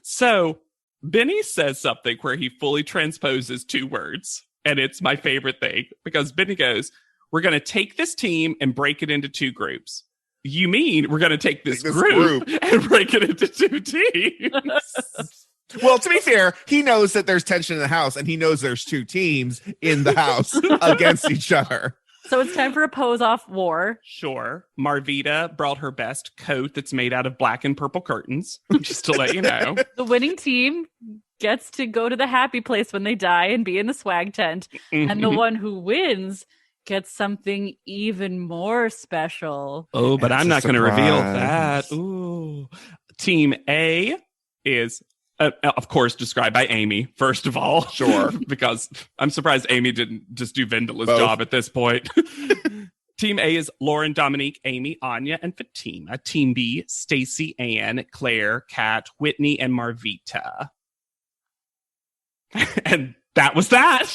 So Benny says something where he fully transposes two words, and it's my favorite thing because Benny goes, "We're going to take this team and break it into two groups." You mean we're going to take this group and break it into two teams?
Well, to be fair, he knows that there's tension in the house, and he knows there's two teams in the house against each other.
So it's time for a pose-off war.
Sure. Marvita brought her best coat that's made out of black and purple curtains, just to let you know.
The winning team gets to go to the happy place when they die and be in the swag tent. And the one who wins gets something even more special.
Oh, but
It's
I'm
a
not going to reveal
surprise.
that. Ooh. Team A is, of course, described by Amy, first of all.
Sure.
Because I'm surprised Amy didn't just do Vendela's
Both.
job at this point. Team A is Lauren, Dominique, Amy, Anya, and Fatima. Team B, Stacey, Ann, Claire, Kat, Whitney, and Marvita. And that was that.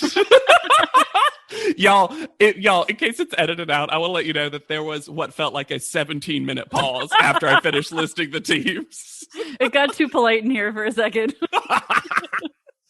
Y'all, in case it's edited out, I will let you know that there was what felt like a 17-minute pause after I finished listing the teams.
It got too polite in here for a second.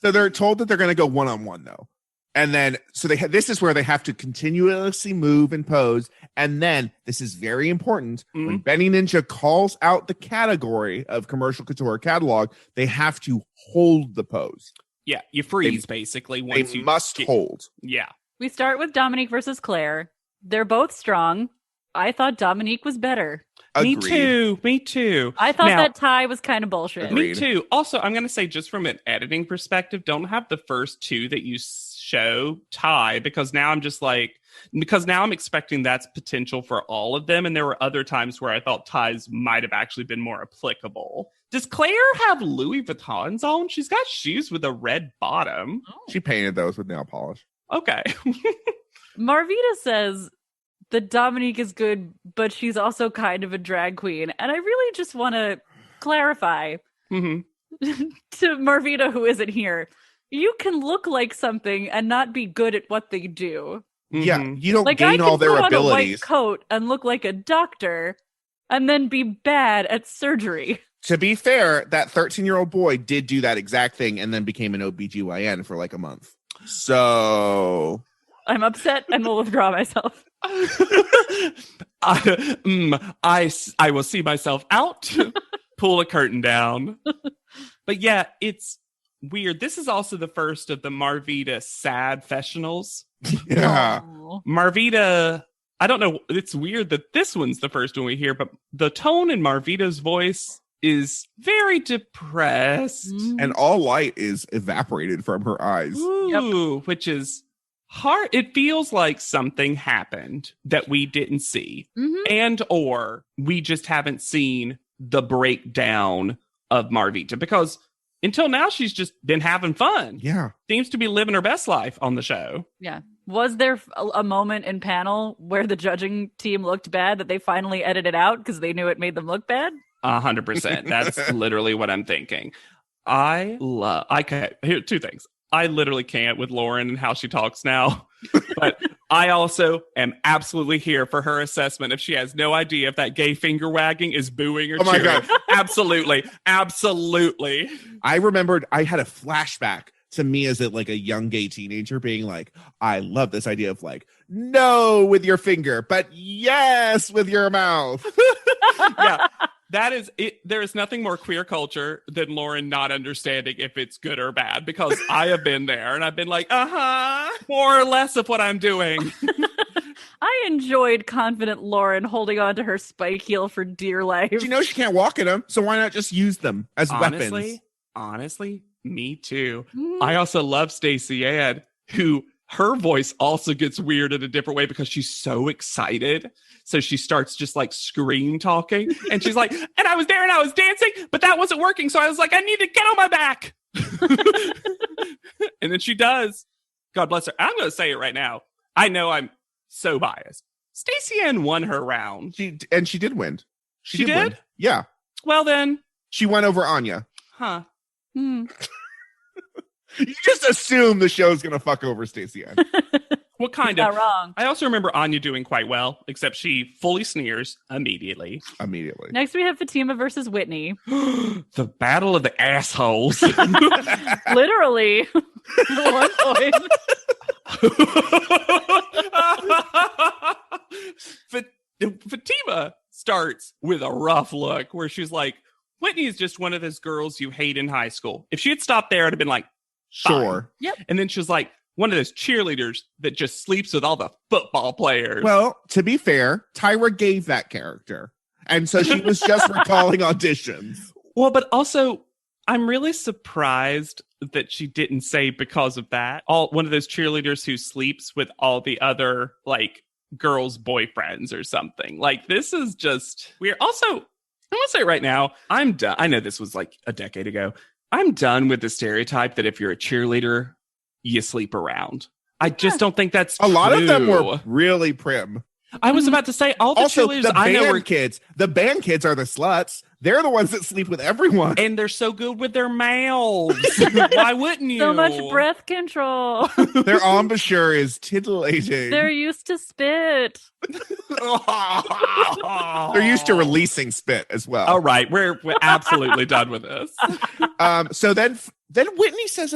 So they're told that they're going to go one-on-one, though. And then, so this is where they have to continuously move and pose. And then, this is very important, when Benny Ninja calls out the category of commercial couture catalog, they have to hold the pose.
Yeah, you freeze, basically. Once
They
you
must hold.
Yeah.
We start with Dominique versus Claire. They're both strong. I thought Dominique was better.
Agreed.
Me too.
I thought
Now-
that tie was kind of bullshit.
Agreed.
Me too. Also, I'm going to say, just from an editing perspective, don't have the first two that you show tie, because now I'm expecting that's potential for all of them. And there were other times where I thought ties might have actually been more applicable. Does Claire have Louis Vuittons on? She's got shoes with a red bottom.
She painted those with nail polish.
Okay.
Marvita says that Dominique is good, but she's also kind of a drag queen. And I really just want to clarify to Marvita, who isn't here, you can look like something and not be good at what they do.
Yeah, you don't
Like, I
gain
can
all their
put on a white
abilities.
coat and look like a doctor and then be bad at surgery.
To be fair, that 13-year-old boy did do that exact thing and then became an OBGYN for like a month. So
I'm upset and will withdraw myself.
I will see myself out. Pull a curtain down. But yeah, it's weird. This is also the first of the Marvita sad festionals.
yeah.
Aw.
Marvita, I don't know. It's weird that this one's the first one we hear, but the tone in Marvita's voice is very depressed.
And all light is evaporated from her eyes.
Ooh, which is hard. It feels like something happened that we didn't see. And or we just haven't seen the breakdown of Marvita, because until now she's just been having fun.
Yeah.
Seems to be living her best life on the show.
Yeah. Was there a moment in panel where the judging team looked bad that they finally edited out because they knew it made them look bad?
100%. That's literally what I'm thinking. Here, two things. I literally can't with Lauren and how she talks now. But I also am absolutely here for her assessment if she has no idea if that gay finger wagging is booing or
Oh my
cheering.
God.
Absolutely. Absolutely.
I remembered I had a flashback to me as a young gay teenager being like, I love this idea of like, no with your finger, but yes with your mouth.
Yeah. That is it. There is nothing more queer culture than Lauren not understanding if it's good or bad, because I have been there and I've been like, more or less of what I'm doing.
I enjoyed confident Lauren holding on to her spike heel for dear life.
She knows she can't walk in them, so why not just use them as weapons?
Honestly, me too. I also love Stacey Ann, who her voice also gets weird in a different way because she's so excited. So she starts just like scream talking. And she's like, and I was there and I was dancing, but that wasn't working. So I was like, I need to get on my back. And then she does. God bless her. I'm going to say it right now. I know I'm so biased. Stacey Ann won her round.
She did win.
She did?
Win. Yeah.
Well then.
She went over Anya.
Huh.
You just assume the show's going to fuck over Stacey Ann.
What kind
You're
of?
not wrong.
I also remember Anya doing quite well, except she fully sneers immediately.
Next, we have Fatima versus Whitney.
The battle of the assholes.
Literally. At one point.
Fatima starts with a rough look where she's like, Whitney is just one of those girls you hate in high school. If she had stopped there, I'd have been like, fine.
Sure.
Yep.
And then she was like, one of those cheerleaders that just sleeps with all the football players.
Well, to be fair, Tyra gave that character. And so she was just recalling auditions.
Well, but also, I'm really surprised that she didn't say because of that. One of those cheerleaders who sleeps with all the other, like, girls' boyfriends or something. Like, this is just weird. Also, I want to say right now, I'm done. I know this was like a decade ago. I'm done with the stereotype that if you're a cheerleader, you sleep around. I just don't think that's
a lot of them
true.
were really prim.
I was about to say, all the
Also,
cheerleaders
the
I know
band
were
kids. The band kids are the sluts. They're the ones that sleep with everyone.
and they're so good with their mouths. Why wouldn't you?
So much breath control.
Their embouchure is titillating.
They're used to spit.
They're used to releasing spit as well.
All right, we're absolutely done with this.
So then Whitney says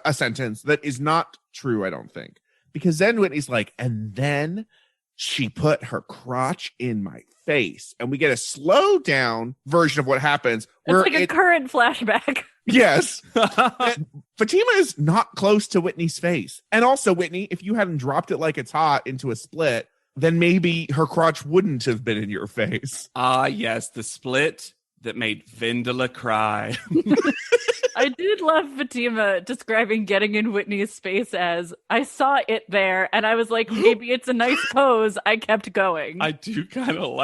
a sentence that is not true, I don't think. Because then Whitney's like, and then she put her crotch in my face. And we get a slow down version of what happens.
It's like a current flashback.
Yes. Fatima is not close to Whitney's face. And also, Whitney, if you hadn't dropped it like it's hot into a split, then maybe her crotch wouldn't have been in your face.
Ah, yes, the split that made Vendela cry.
I did love Fatima describing getting in Whitney's space as, I saw it there, and I was like, maybe it's a nice pose. I kept going.
I do kind of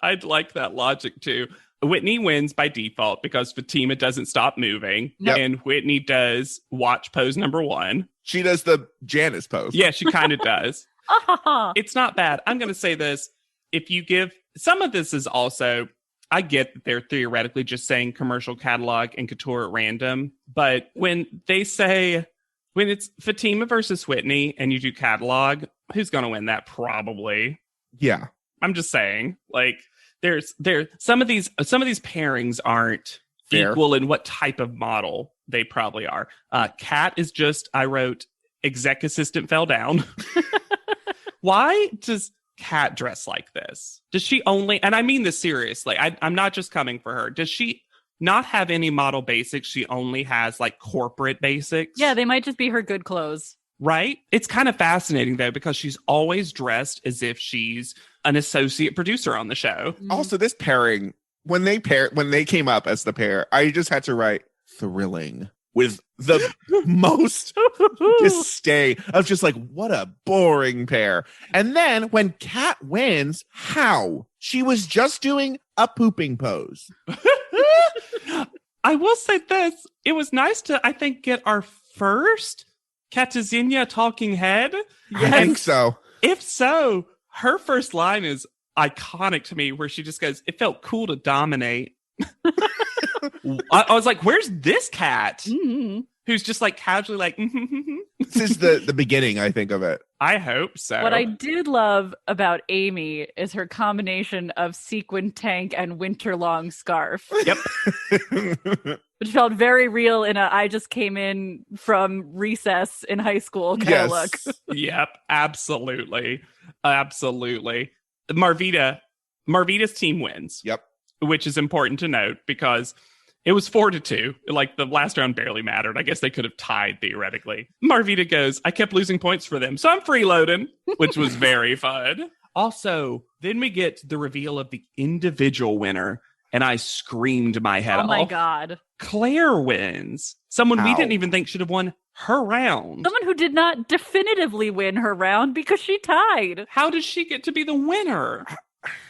I'd like that logic too. Whitney wins by default because Fatima doesn't stop moving.
Yep.
And Whitney does watch pose number 1.
She does the Janice pose.
Yeah, she kind of does. It's not bad. I'm going to say this. If you give, some of this is also, I get that they're theoretically just saying commercial catalog and couture at random. But when they say, when it's Fatima versus Whitney and you do catalog, who's going to win that? Probably.
Yeah.
I'm just saying, like, there's some of these pairings aren't
Fair.
equal in what type of model they probably are. Kat is just, I wrote, exec assistant fell down. Why does Kat dress like this? Does she only, and I mean this seriously, I'm not just coming for her. Does she not have any model basics? She only has like corporate basics?
Yeah, they might just be her good clothes.
Right? It's kind of fascinating though, because she's always dressed as if she's an associate producer on the show.
Also, this pairing, when they came up as the pair, I just had to write thrilling with the most disdain of just like, what a boring pair. And then when Kat wins, how? She was just doing a pooping pose.
I will say this. It was nice to, I think, get our first Katazinia talking head.
I think so.
If so, her first line is iconic to me, where she just goes, "It felt cool to dominate." I was like, where's this cat? Who's just like casually like,
This is the beginning, I think, of it.
I hope so.
What I did love about Amy is her combination of sequin tank and winter-long scarf.
Yep.
Which felt very real in a I just came in from recess in high school kind of look.
Yep, absolutely. Absolutely. Marvita's team wins.
Yep.
Which is important to note because it was 4-2. Like the last round barely mattered. I guess they could have tied theoretically. Marvita goes, "I kept losing points for them, so I'm freeloading," which was very fun. Also, then we get the reveal of the individual winner, and I screamed my head off.
Oh my God.
Claire wins. Someone we didn't even think should have won her round.
Someone who did not definitively win her round because she tied.
How did she get to be the winner?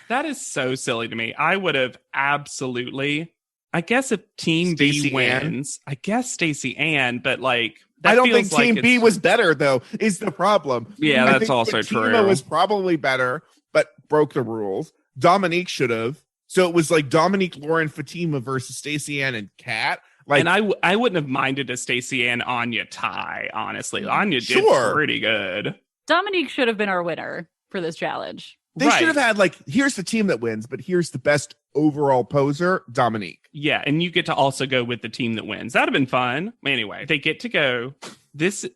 That is so silly to me. I would have absolutely, I guess if Team
Stacey
B wins, I guess Stacey Ann, but like, that
I don't
feels
think Team
like
B was better, though, is the problem.
Yeah,
I
that's
think
also
Fatima
true.
was probably better, but broke the rules. Dominique should have. So it was like Dominique, Lauren, Fatima versus Stacey Ann and Kat. Like,
and I wouldn't have minded a Stacey Ann Anya tie, honestly. Anya did
Sure.
pretty good.
Dominique should have been our winner for this challenge.
they should have had like, here's the team that wins, but here's the best overall poser, Dominique.
Yeah, and you get to also go with the team that wins. That'd have been fun. Anyway, they get to go. This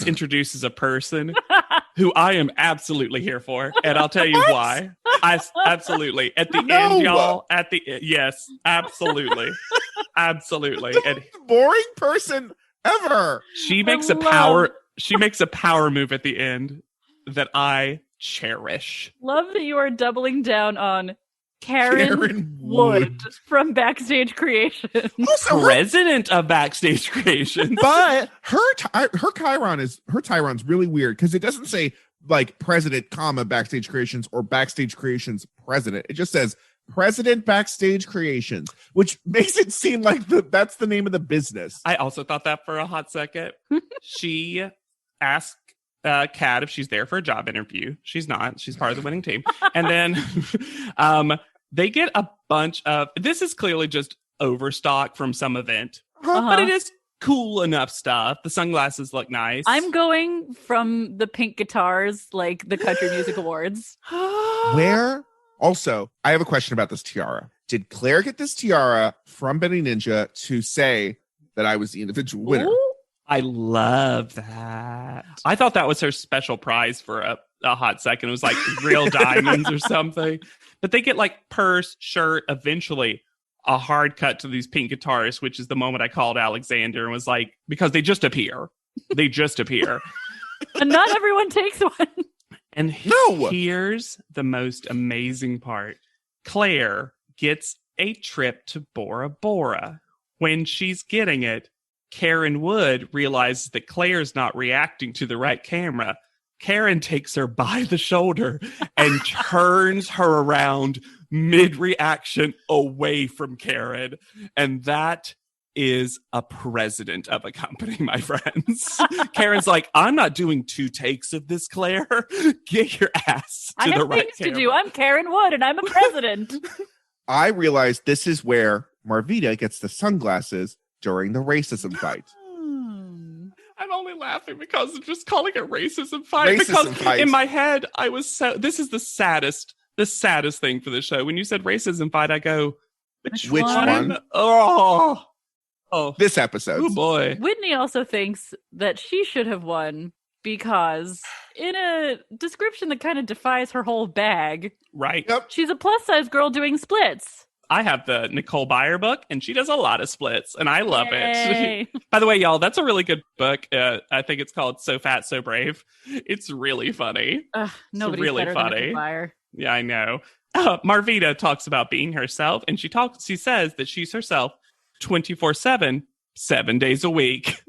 introduces a person who I am absolutely here for, and I'll tell you why. Absolutely. At the end, y'all, yes, absolutely. Absolutely. And
boring person ever.
she makes a power move at the end that I cherish.
Love that you are doubling down on Karen Wood from Backstage Creations.
Also,
President of Backstage Creations.
but her Chiron's really weird because it doesn't say like president, comma, Backstage Creations or Backstage Creations president. It just says President Backstage Creations, which makes it seem like that's the name of the business.
I also thought that for a hot second. She asked Kat if she's there for a job interview. She's not. She's part of the winning team. And then they get a bunch of, this is clearly just overstock from some event, but it is cool enough stuff. The sunglasses look nice.
I'm going from the pink guitars, like the Country Music Awards.
Where? Also, I have a question about this tiara. Did Claire get this tiara from Benny Ninja to say that I was the individual winner?
Ooh.
I love that. I thought that was her special prize for a hot second. It was like real diamonds or something. But they get like purse, shirt, eventually a hard cut to these pink guitars, which is the moment I called Alexander and was like, because they just appear. They just appear.
And not everyone takes one.
And here's the most amazing part. Claire gets a trip to Bora Bora. When she's getting it, Karen Wood realizes that Claire's not reacting to the right camera. Karen takes her by the shoulder and turns her around mid-reaction away from Karen. And that is a president of a company, my friends. Karen's like, I'm not doing 2 takes of this, Claire. Get your ass to the right camera. I have things to do.
I'm Karen Wood and I'm a president.
I realized this is where Marvita gets the sunglasses during the racism fight.
I'm only laughing because of just calling it racism fight. Because in my head, I was this is the saddest the saddest thing for the show. When you said racism fight, I go, which
one?
Oh,
This episode.
oh boy.
Whitney also thinks that she should have won because in a description that kind of defies her whole bag,
Right.
Yep.
she's a plus size girl doing splits.
I have the Nicole Byer book, and she does a lot of splits, and I love it.
Yay.
By the way, y'all, that's a really good book. I think it's called So Fat, So Brave. It's really funny.
Nobody's
really
better
funny.
than Nicole Byer.
Yeah, I know. Marvita talks about being herself, and she says that she's herself 24/7, 7 days a week.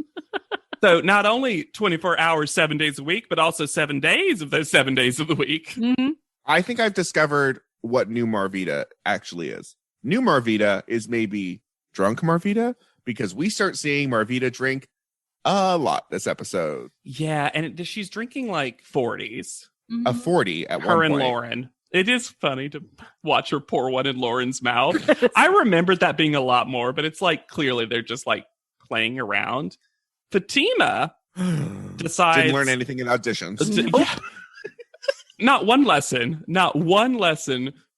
So not only 24 hours, 7 days a week, but also 7 days of those 7 days of the week.
Mm-hmm.
I think I've discovered what new Marvita actually is. New Marvita is maybe drunk Marvita, because we start seeing Marvita drink a lot this episode.
Yeah, and she's drinking like 40s.
Mm-hmm.
A 40 at
Her
one
and
point.
Lauren. It is funny to watch her pour one in Lauren's mouth. I remembered that being a lot more, but it's like clearly they're just like playing around. Fatima decides
Didn't learn anything in auditions.
Not one lesson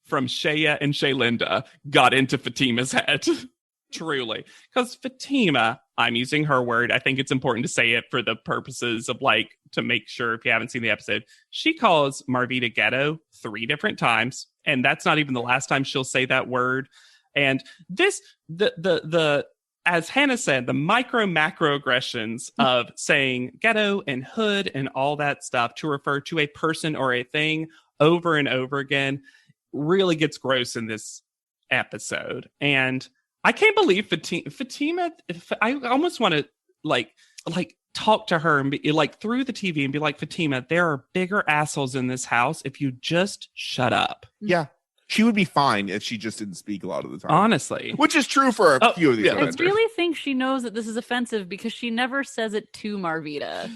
from Shaya and Shaylinda got into Fatima's head. Truly. Because Fatima, I'm using her word. I think it's important to say it for the purposes of like, to make sure if you haven't seen the episode, she calls Marvita ghetto 3 different times. And that's not even the last time she'll say that word. And this, the as Hannah said, the macro aggressions of saying ghetto and hood and all that stuff to refer to a person or a thing over and over again really gets gross in this episode. And I can't believe Fatima. I almost want to like talk to her and be like through the TV and be like, Fatima, there are bigger assholes in this house. If you just shut up.
Yeah. She would be fine if she just didn't speak a lot of the time.
Honestly.
Which is true for a few of these
yeah,
women.
I really think she knows that this is offensive because she never says it to Marvita.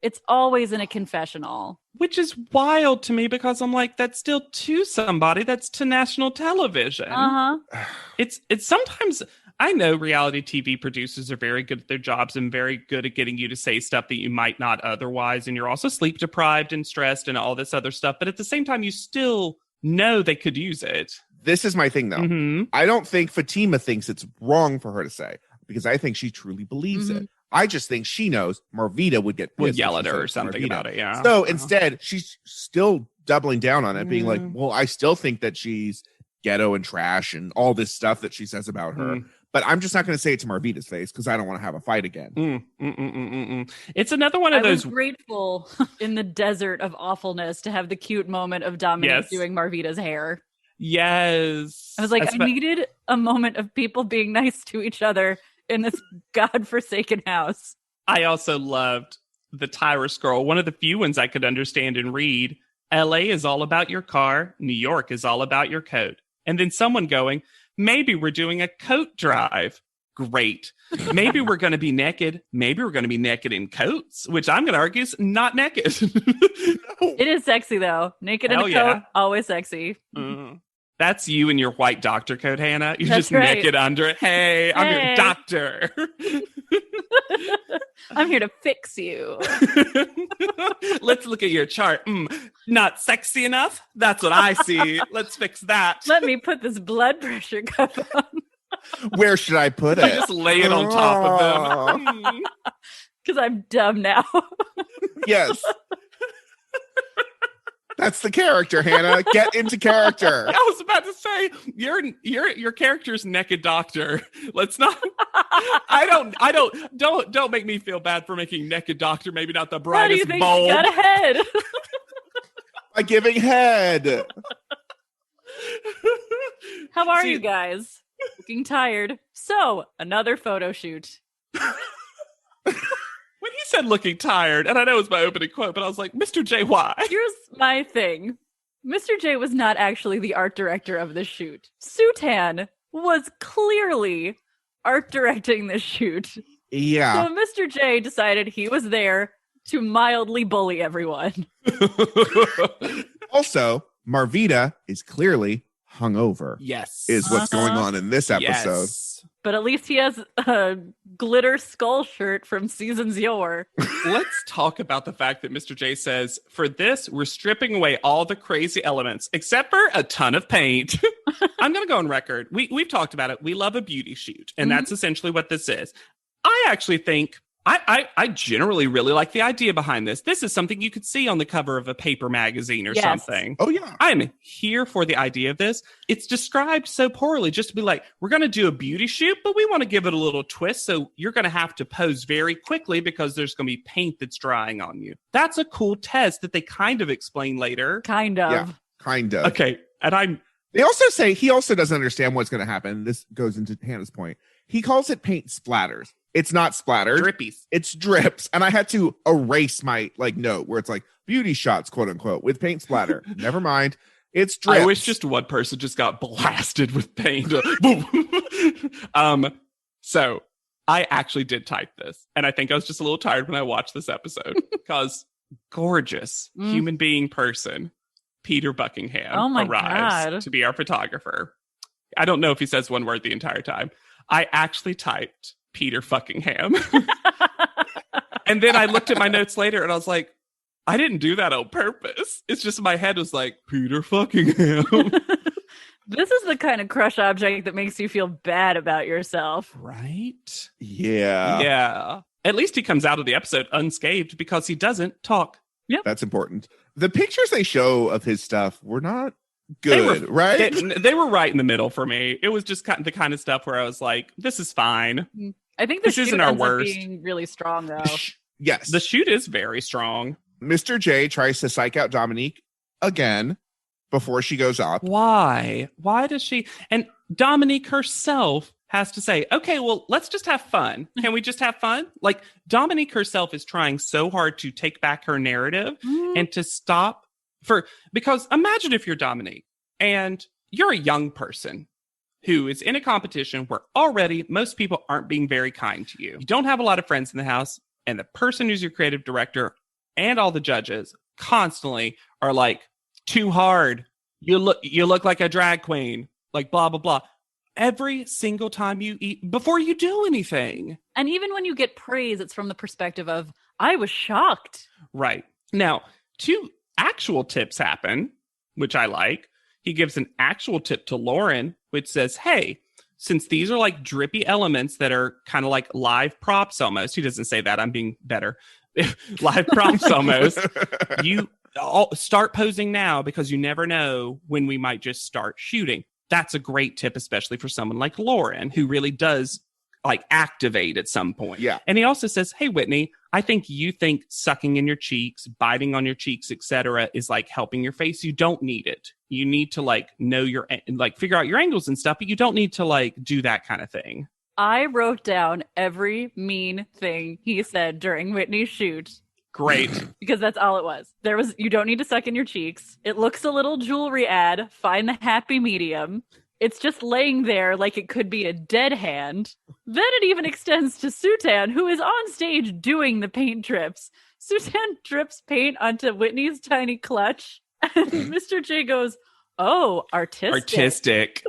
It's always in a confessional.
Which is wild to me because I'm like, that's still to somebody. That's to national television.
Uh-huh.
It's sometimes, I know reality TV producers are very good at their jobs and very good at getting you to say stuff that you might not otherwise. And you're also sleep deprived and stressed and all this other stuff. But at the same time, you still know they could use it.
This is my thing, though.
Mm-hmm.
I don't think Fatima thinks it's wrong for her to say, because I think she truly believes it. I just think she knows Marvita would get pissed.
Would yell
if
at
she
her
said
or something
Marvita.
about it, yeah.
So instead, she's still doubling down on it, being like,
Mm.
well, I still think that she's ghetto and trash and all this stuff that she says about her. But I'm just not going to say it to Marvita's face because I don't want to have a fight again.
It's another one of
I
those.
was grateful in the desert of awfulness to have the cute moment of Dominic doing Marvita's hair.
Yes.
I was like, I needed a moment of people being nice to each other in this godforsaken house.
I also loved the Tyra scroll. One of the few ones I could understand and read. LA is all about your car. New York is all about your coat. And then someone going, maybe we're doing a coat drive. Great. Maybe we're going to be naked. Maybe we're going to be naked in coats, which I'm going to argue is not naked.
It is sexy, though. Naked in a coat, always sexy.
That's you in your white doctor coat, Hannah. You're
That's
just
right.
naked under it. Hey, I'm your doctor.
I'm here to fix you.
Let's look at your chart. Not sexy enough? That's what I see. Let's fix that.
Let me put this blood pressure cuff on.
Where should I put it?
Just lay it on top of them.
Because I'm dumb now.
Yes. That's the character, Hannah. Get into character.
I was about to say your character's naked doctor. Let's not. Don't make me feel bad for making naked doctor. Maybe not the brightest bulb.
How do you think she got ahead?
By giving head.
How are you guys? Looking tired. So, another photo shoot.
When he said looking tired, and I know it's my opening quote, but I was like, Mr. J, why?
Here's my thing. Mr. J was not actually the art director of this shoot. Sutan was clearly art directing this shoot.
Yeah.
So Mr. J decided he was there to mildly bully everyone.
Also, Marvita is clearly hungover.
Yes.
Is what's going on in this episode.
Yes.
but at least he has a glitter skull shirt from Seasons Yore.
Let's talk about the fact that Mr. J says, for this, we're stripping away all the crazy elements, except for a ton of paint. I'm going to go on record. We've talked about it. We love a beauty shoot, and that's essentially what this is. I actually think, I generally really like the idea behind this. This is something you could see on the cover of a paper magazine or something.
Oh, yeah.
I'm here for the idea of this. It's described so poorly just to be like, we're going to do a beauty shoot, but we want to give it a little twist. So you're going to have to pose very quickly because there's going to be paint that's drying on you. That's a cool test that they kind of explain later.
Kind of.
Yeah, kind of.
Okay. And
They also say he also doesn't understand what's going to happen. This goes into Hannah's point. He calls it paint splatters. It's not splattered.
Drippies.
It's drips. And I had to erase my note where it's like beauty shots, quote unquote, with paint splatter. Never mind. It's drips.
I wish just one person just got blasted with paint. So I actually did type this. And I think I was just a little tired when I watched this episode because gorgeous human being person, Peter Buckingham, arrives to be our photographer. I don't know if he says one word the entire time. I actually typed Peter Fuckingham. And then I looked at my notes later and I was like, I didn't do that on purpose. It's just my head was like, Peter Fuckingham.
This is the kind of crush object that makes you feel bad about yourself.
Right?
Yeah.
Yeah. At least he comes out of the episode unscathed because he doesn't talk.
Yep.
That's important. The pictures they show of his stuff were not good, right?
They were right in the middle for me. It was just the kind of stuff where I was like, this is fine.
I think this
isn't our
ends
worst.
up being really strong, though.
Yes.
The shoot is very strong.
Mr. J tries to psych out Dominique again before she goes up.
Why? Why does she? And Dominique herself has to say, okay, well, let's just have fun. Can we just have fun? Like, Dominique herself is trying so hard to take back her narrative and to stop because imagine if you're Dominique and you're a young person who is in a competition where already most people aren't being very kind to you. You don't have a lot of friends in the house, and the person who's your creative director and all the judges constantly are like, too hard. You look like a drag queen, like blah, blah, blah. Every single time you eat, before you do anything.
And even when you get praise, it's from the perspective of, I was shocked.
Right. Now, 2 actual tips happen, which I like. He gives an actual tip to Lauren, which says, hey, since these are like drippy elements that are kind of like live props almost, he doesn't say that, I'm being better. Live props almost. You all start posing now because you never know when we might just start shooting. That's a great tip, especially for someone like Lauren, who really does like activate at some point.
Yeah.
And he also says, hey, Whitney, I think you think sucking in your cheeks, biting on your cheeks, etc., is like helping your face. You don't need it. You need to like know figure out your angles and stuff, but you don't need to like do that kind of thing.
I wrote down every mean thing he said during Whitney's shoot.
Great.
Because that's all it was. You don't need to suck in your cheeks. It looks a little jewelry ad. Find the happy medium. It's just laying there like it could be a dead hand. Then it even extends to Sutan, who is on stage doing the paint drips. Sutan drips paint onto Whitney's tiny clutch. And Mr. J goes, oh, artistic.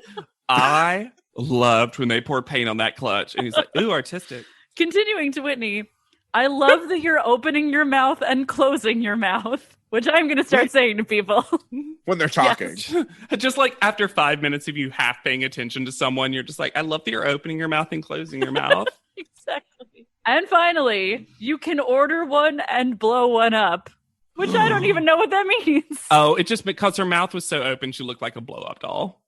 I loved when they poured paint on that clutch. And he's like, ooh, artistic.
Continuing to Whitney, I love that you're opening your mouth and closing your mouth, which I'm going to start saying to people.
When they're talking.
Yes. Just like after 5 minutes of you half paying attention to someone, you're just like, I love that you're opening your mouth and closing your mouth.
Exactly. And finally, you can order one and blow one up, which I don't even know what that means.
Oh, it just because her mouth was so open, she looked like a blow-up doll.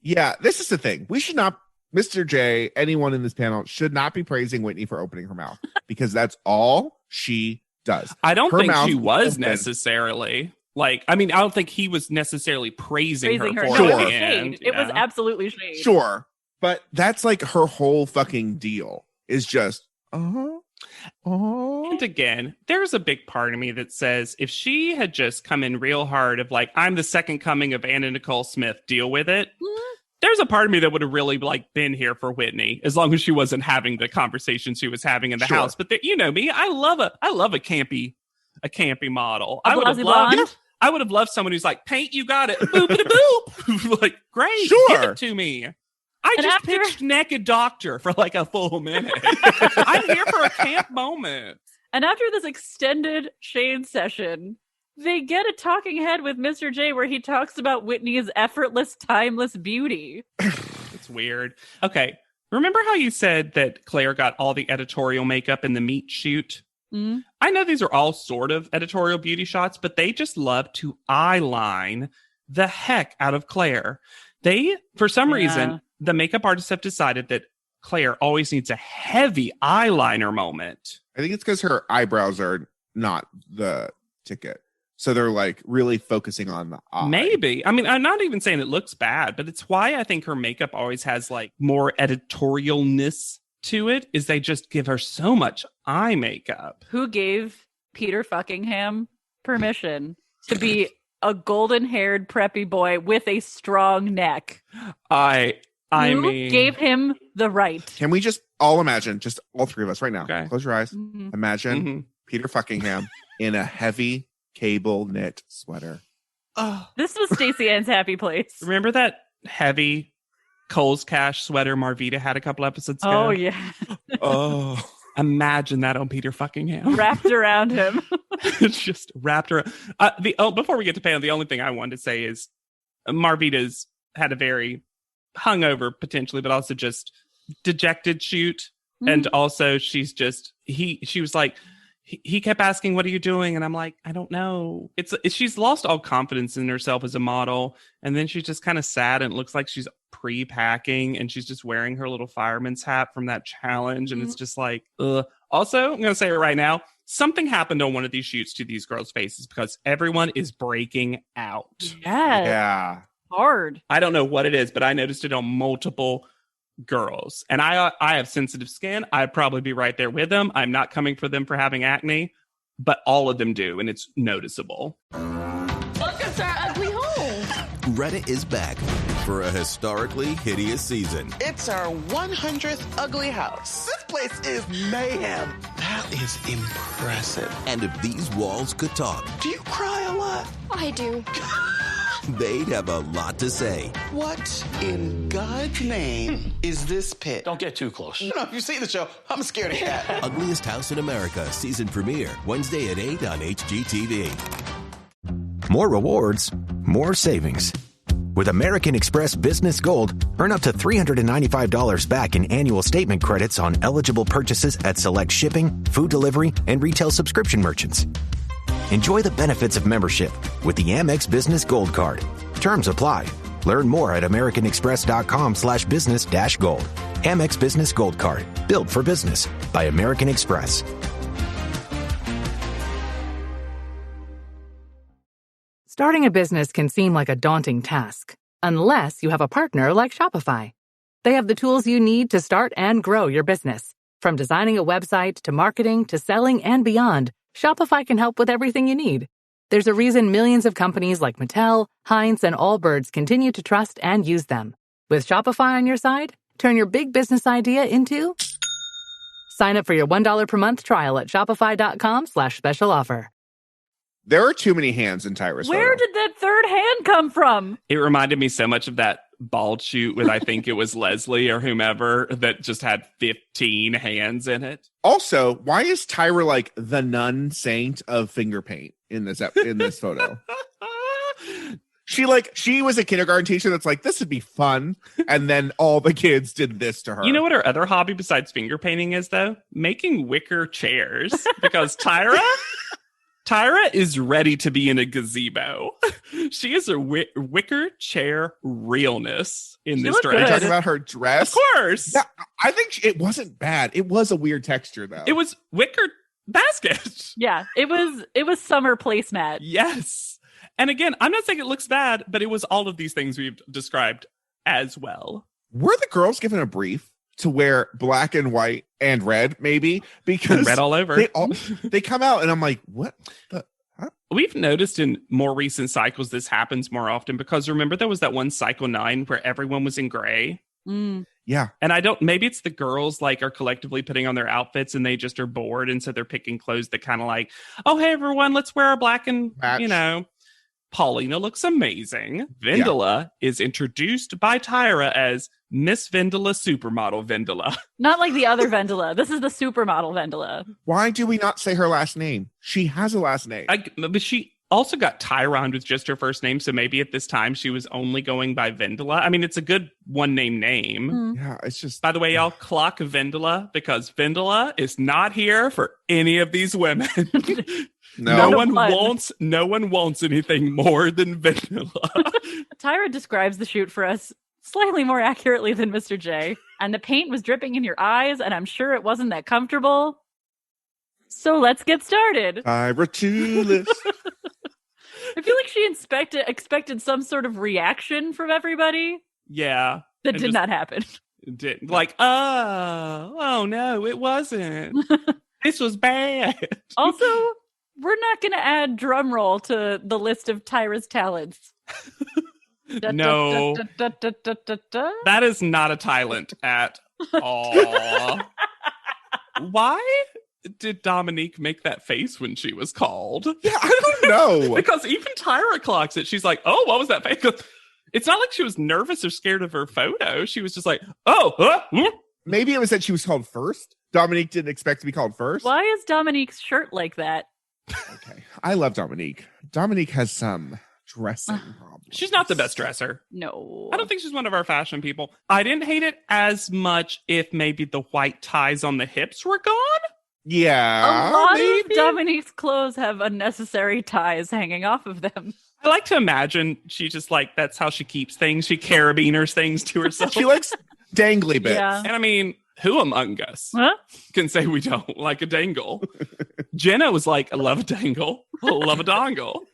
Yeah, this is the thing. We should not, Mr. J, anyone in this panel should not be praising Whitney for opening her mouth because that's all she does.
I don't
Her
think
mouth
she was
open.
necessarily. Like, I mean, I don't think he was necessarily praising her for
Sure.
it.
It was shade. It was absolutely shade.
Sure. But that's like her whole fucking deal is just,
And again, there's a big part of me that says if she had just come in real hard of like, I'm the second coming of Anna Nicole Smith, deal with it. There's a part of me that would have really like been here for Whitney as long as she wasn't having the conversation she was having in the house. But you know me, I love a campy model. I would have loved someone who's like, paint, you got it. Boop-a-da-boop. Like, great.
Sure.
Give it to me. I
And
just
after-
pitched Naked Doctor for like a full minute. I'm here for a camp moment.
And after this extended Shane session, they get a talking head with Mr. J where he talks about Whitney's effortless, timeless beauty.
It's weird. Okay. Remember how you said that Claire got all the editorial makeup in the meet shoot?
Mm.
I know these are all sort of editorial beauty shots, but they just love to eyeline the heck out of Claire. They, for some reason, the makeup artists have decided that Claire always needs a heavy eyeliner moment.
I think it's because her eyebrows are not the ticket. So they're like really focusing on the eye.
Maybe. I mean, I'm not even saying it looks bad, but it's why I think her makeup always has like more editorialness to it, is they just give her so much eye makeup.
Who gave Peter Fuckingham permission to be a golden-haired preppy boy with a strong neck?
I
Who
mean,
gave him the right?
Can we just all imagine, just all three of us right now,
Okay.
close your eyes.
Mhm.
Imagine
Mhm.
Peter Fuckingham in a heavy cable knit sweater.
Oh,
This was Stacey Ann's happy place.
remember that heavy Kohl's Cash sweater Marvita had a couple episodes ago?
Oh, yeah.
Oh.
Imagine that on Peter Fuckingham.
Wrapped around him.
It's just wrapped around. Before we get to Pam, the only thing I wanted to say is Marvita's had a very hungover, potentially, but also just dejected shoot. And also she was like, he kept asking, what are you doing? And I'm like, I don't know. She's lost all confidence in herself as a model. And then she's just kind of sad, and it looks like she's pre-packing, and she's just wearing her little fireman's hat from that challenge. And it's just like, ugh. Also, I'm going to say it right now. Something happened on one of these shoots to these girls' faces because everyone is breaking out.
Yeah.
Yeah.
Hard.
I don't know what it is, but I noticed it on multiple girls. And I have sensitive skin. I'd probably be right there with them. I'm not coming for them for having acne, but all of them do, and it's noticeable.
Welcome to our ugly home.
Reddit is back for a historically hideous season.
It's our 100th ugly house. This place is mayhem. That is impressive.
And if these walls could talk,
Do you cry a lot?
I do.
they'd have a lot to say.
What in God's name is this pit?
Don't get too close.
You know, if you see the show, I'm a scaredy cat.
Ugliest House in America season premiere Wednesday at 8 on HGTV.
More rewards, more savings. With American Express Business Gold, earn up to $395 back in annual statement credits on eligible purchases at select shipping, food delivery, and retail subscription merchants. Enjoy the benefits of membership with the Amex Business Gold Card. Terms apply. Learn more at americanexpress.com/business-gold. Amex Business Gold Card. Built for business by American Express.
Starting a business can seem like a daunting task, unless you have a partner like Shopify. They have the tools you need to start and grow your business. From designing a website to marketing to selling and beyond, Shopify can help with everything you need. There's a reason millions of companies like Mattel, Heinz, and Allbirds continue to trust and use them. With Shopify on your side, turn your big business idea into... Sign up for your $1 per month trial at shopify.com/special offer.
There are too many hands in Tyra's
Where
photo.
did that third hand come from?
It reminded me so much of that bald shoot with, I think it was Leslie or whomever, that just had 15 hands in it.
Also, why is Tyra like the nun saint of finger paint in this photo? She was a kindergarten teacher that's like, this would be fun. And then all the kids did this to her.
You know what her other hobby besides finger painting is, though? Making wicker chairs. Because Tyra is ready to be in a gazebo. She is a wicker chair realness in this
looked
Are you
dress.
good.
talking about her dress?
Of course.
Yeah, I think it wasn't bad. It was a weird texture, though.
It was wicker basket.
Yeah, it was summer placemat.
Yes. And again, I'm not saying it looks bad, but it was all of these things we've described as well.
Were the girls given a brief to wear black and white and red, maybe? Because
Red all over.
they come out and I'm like, what the? Huh?
We've noticed in more recent cycles this happens more often, because remember there was that one cycle 9 where everyone was in gray.
Yeah.
And maybe it's the girls like are collectively putting on their outfits and they just are bored. And so they're picking clothes that kind of like, oh, hey, everyone, let's wear our black and,
Match.
Paulina looks amazing. Vendela is introduced by Tyra as Miss Vendela Supermodel Vendela.
Not like the other Vendela. This is the supermodel Vendela.
Why do we not say her last name? She has a last name.
But she also got Tyra with just her first name, so maybe at this time she was only going by Vendela. I mean, it's a good one-name name.
Yeah, it's just...
By the way, y'all, clock Vendela, because Vendela is not here for any of these women. No one wants anything more than Vendela.
Tyra describes the shoot for us slightly more accurately than Mr. J. And the paint was dripping in your eyes, and I'm sure it wasn't that comfortable. So let's get started.
Tyra Tulis.
I feel like she expected some sort of reaction from everybody.
Yeah.
That did not happen.
Like, oh no, it wasn't. This was bad.
Also, we're not going to add drum roll to the list of Tyra's talents.
No. That is not a talent at all. Why did Dominique make that face when she was called?
Yeah, I don't know.
Because even Tyra clocks it. She's like, oh, what was that face? It's not like she was nervous or scared of her photo. She was just like, oh.
Maybe it was that she was called first. Dominique didn't expect to be called first.
Why is Dominique's shirt like that?
Okay. I love Dominique. Dominique has some dressing problems.
She's not the best dresser.
No.
I don't think she's one of our fashion people. I didn't hate it as much if maybe the white ties on the hips were gone.
Yeah.
A lot of Dominique's clothes have unnecessary ties hanging off of them.
I like to imagine she just like, that's how she keeps things. She carabiners things to herself.
She likes dangly bits.
Yeah.
And I mean, who among us can say we don't like a dangle? Jenna was like, I love a dangle. I love a dongle.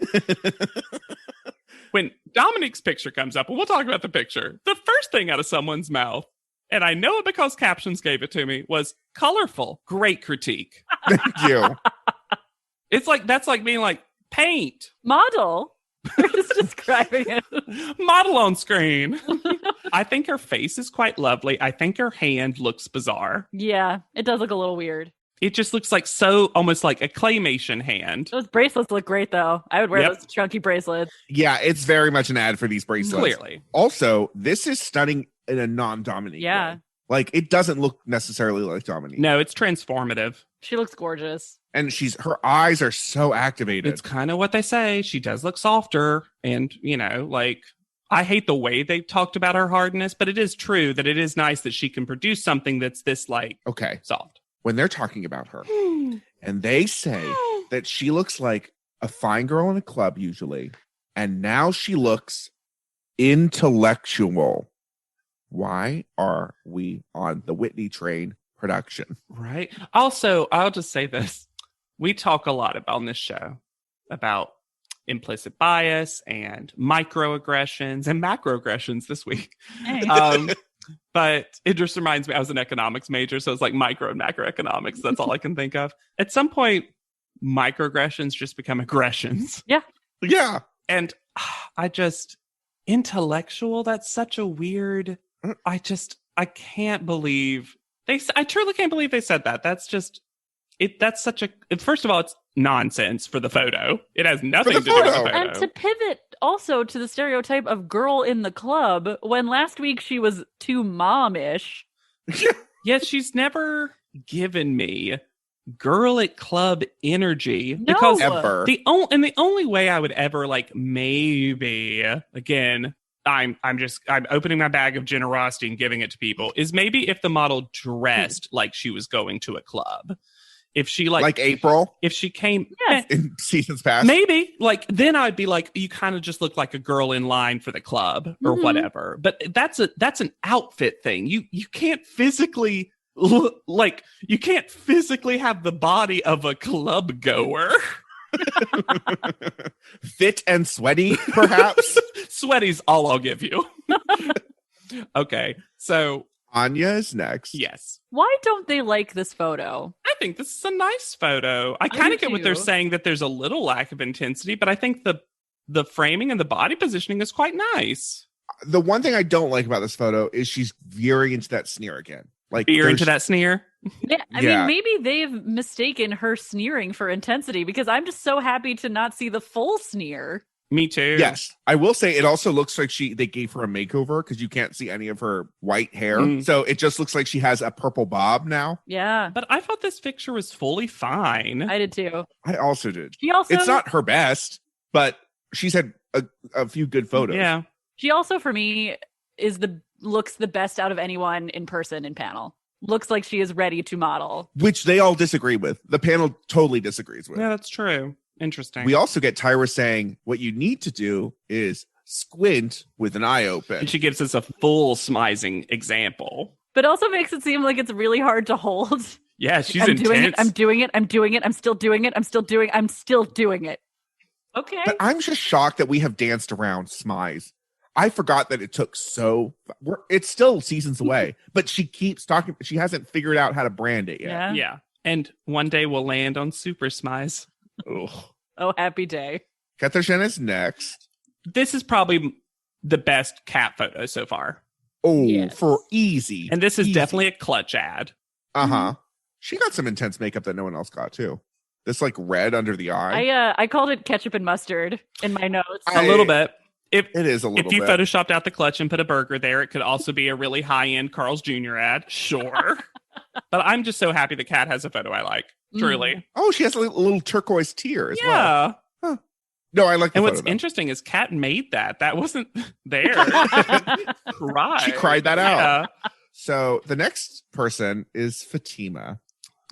When Dominique's picture comes up, and we'll talk about the picture, the first thing out of someone's mouth, and I know it because captions gave it to me, was colorful. Great critique.
Thank you.
It's like, that's like being like, paint.
Model. We're just describing it.
Model on screen. I think her face is quite lovely. I think her hand looks bizarre.
Yeah, it does look a little weird.
It just looks like so almost like a claymation hand.
Those bracelets look great, though. I would wear those chunky bracelets.
Yeah, it's very much an ad for these bracelets.
Clearly.
Also, this is stunning in a non-Dominique way. Like, it doesn't look necessarily like Dominique.
No, it's transformative.
She looks gorgeous.
And her eyes are so activated.
It's kind of what they say. She does look softer. And, you know, like, I hate the way they talked about her hardness, but it is true that it is nice that she can produce something that's this, like, soft.
When they're talking about her and they say that she looks like a fine girl in a club usually, and now she looks intellectual. Why are we on the Whitney train production?
Right. Also, I'll just say this. We talk a lot on this show about implicit bias and microaggressions and macroaggressions this week.
Hey.
But it just reminds me, I was an economics major, so it's like micro and macroeconomics. That's all I can think of. At some point, microaggressions just become aggressions.
Yeah.
Yeah.
And I just, intellectual, that's such a weird, I can't believe, I truly can't believe they said that. That's just, that's such a, first of all, it's nonsense for the photo. It has nothing to do with the photo.
And to pivot also to the stereotype of girl in the club, when last week she was too mom-ish.
Yes, she's never given me girl at club energy. Because
ever.
The only way I would ever like maybe, again, I'm opening my bag of generosity and giving it to people, is maybe if the model dressed like she was going to a club. If she like
April,
if she came
in seasons past,
maybe like then I'd be like, you kind of just look like a girl in line for the club or whatever. But that's an outfit thing. You can't physically you can't physically have the body of a club goer.
Fit and sweaty, perhaps.
Sweaty's all I'll give you. Okay, so
Anya is next.
Yes.
Why don't they like this photo?
I think this is a nice photo. I kind of get what they're saying, that there's a little lack of intensity, but I think the framing and the body positioning is quite nice.
The one thing I don't like about this photo is she's veering into that sneer again. Like
veer into that sneer?
Yeah, I mean, maybe they've mistaken her sneering for intensity, because I'm just so happy to not see the full sneer.
Me too.
Yes. I will say it also looks like they gave her a makeover because you can't see any of her white hair. So it just looks like she has a purple bob now.
Yeah.
But I thought this picture was fully fine.
I did too.
I also did.
She also,
it's not her best, but she's had a few good photos.
Yeah.
She also, for me, looks the best out of anyone in person in panel. Looks like she is ready to model.
Which they all disagree with. The panel totally disagrees with.
Yeah, that's true. Interesting.
We also get Tyra saying what you need to do is squint with an eye open.
And she gives us a full smizing example.
But also makes it seem like it's really hard to hold.
Yeah, she's
I'm
intense.
doing it. I'm doing it. I'm doing it. I'm still doing it. I'm still doing it. Okay.
But I'm just shocked that we have danced around smize. I forgot that it took it's still seasons away, but she keeps talking. She hasn't figured out how to brand it yet.
Yeah. And one day we'll land on Super Smize.
Oh, happy day.
Katarzyna is next.
This is probably the best cat photo so far.
Oh,
yes.
For easy.
And this is
easy.
definitely a clutch ad.
Uh-huh. She got some intense makeup that no one else got too. This like red under the eye.
I called it ketchup and mustard in my notes.
A little bit.
It is a little bit.
If you photoshopped out the clutch and put a burger there, it could also be a really high-end Carl's Jr. ad. Sure. But I'm just so happy the cat has a photo I like. Truly.
Oh, she has a little turquoise tear as well.
Yeah.
Huh. No, I like the
And
photo,
what's
though.
interesting is Kat made that. That wasn't there. Cried.
She cried that out.
Yeah.
So the next person is Fatima.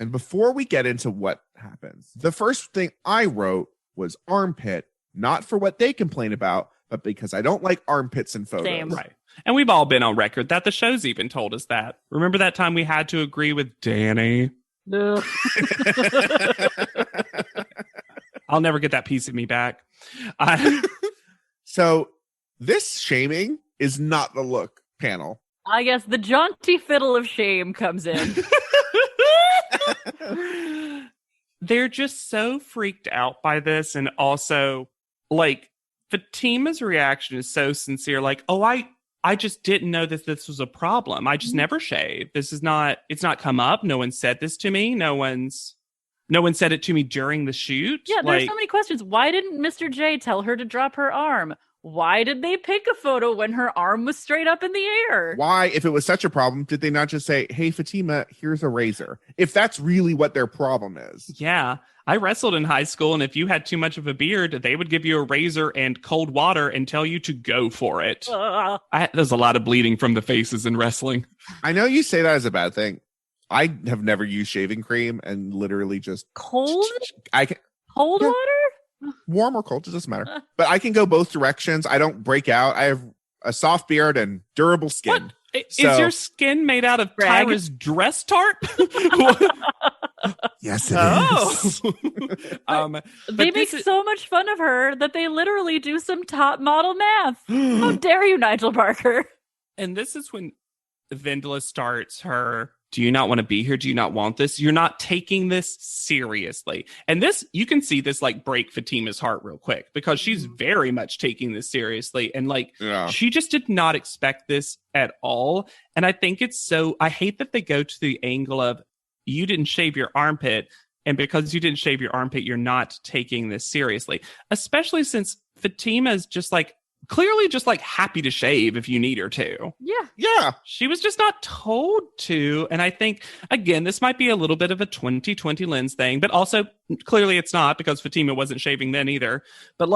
And before we get into what happens, the first thing I wrote was armpit, not for what they complain about, but because I don't like armpits in photos.
Same.
Right. And we've all been on record that the show's even told us that. Remember that time we had to agree with Danny?
Ugh.
I'll never get that piece of me back.
So this shaming is not the look panel.
I guess the jaunty fiddle of shame comes in.
They're just so freaked out by this. And also, like, Fatima's reaction is so sincere. Like, oh, I just didn't know that this was a problem. I just never shaved. It's not come up. No one said this to me. No one said it to me during the shoot.
Yeah, there's so many questions. Why didn't Mr. J tell her to drop her arm? Why did they pick a photo when her arm was straight up in the air?
Why, if it was such a problem, did they not just say, hey, Fatima, here's a razor? If that's really what their problem is.
Yeah. I wrestled in high school, and if you had too much of a beard, they would give you a razor and cold water and tell you to go for it. There's a lot of bleeding from the faces in wrestling.
I know you say that as a bad thing. I have never used shaving cream and literally just
Cold
water? Warm or cold, it doesn't matter. But I can go both directions. I don't break out. I have a soft beard and durable skin.
Is your skin made out of Tyra's dress tarp?
Yes, it is.
They make so much fun of her that they literally do some top model math. How dare you, Nigel Barker?
And this is when Vendela starts her, do you not want to be here? Do you not want this? You're not taking this seriously. And this, you can see this like break Fatima's heart real quick because she's very much taking this seriously. And she just did not expect this at all. And I think I hate that they go to the angle of you didn't shave your armpit. And because you didn't shave your armpit, you're not taking this seriously, especially since Fatima is just like, clearly just like happy to shave if you need her to.
Yeah.
She was just not told to. And I think, again, this might be a little bit of a 2020 lens thing, but also clearly it's not because Fatima wasn't shaving then either. But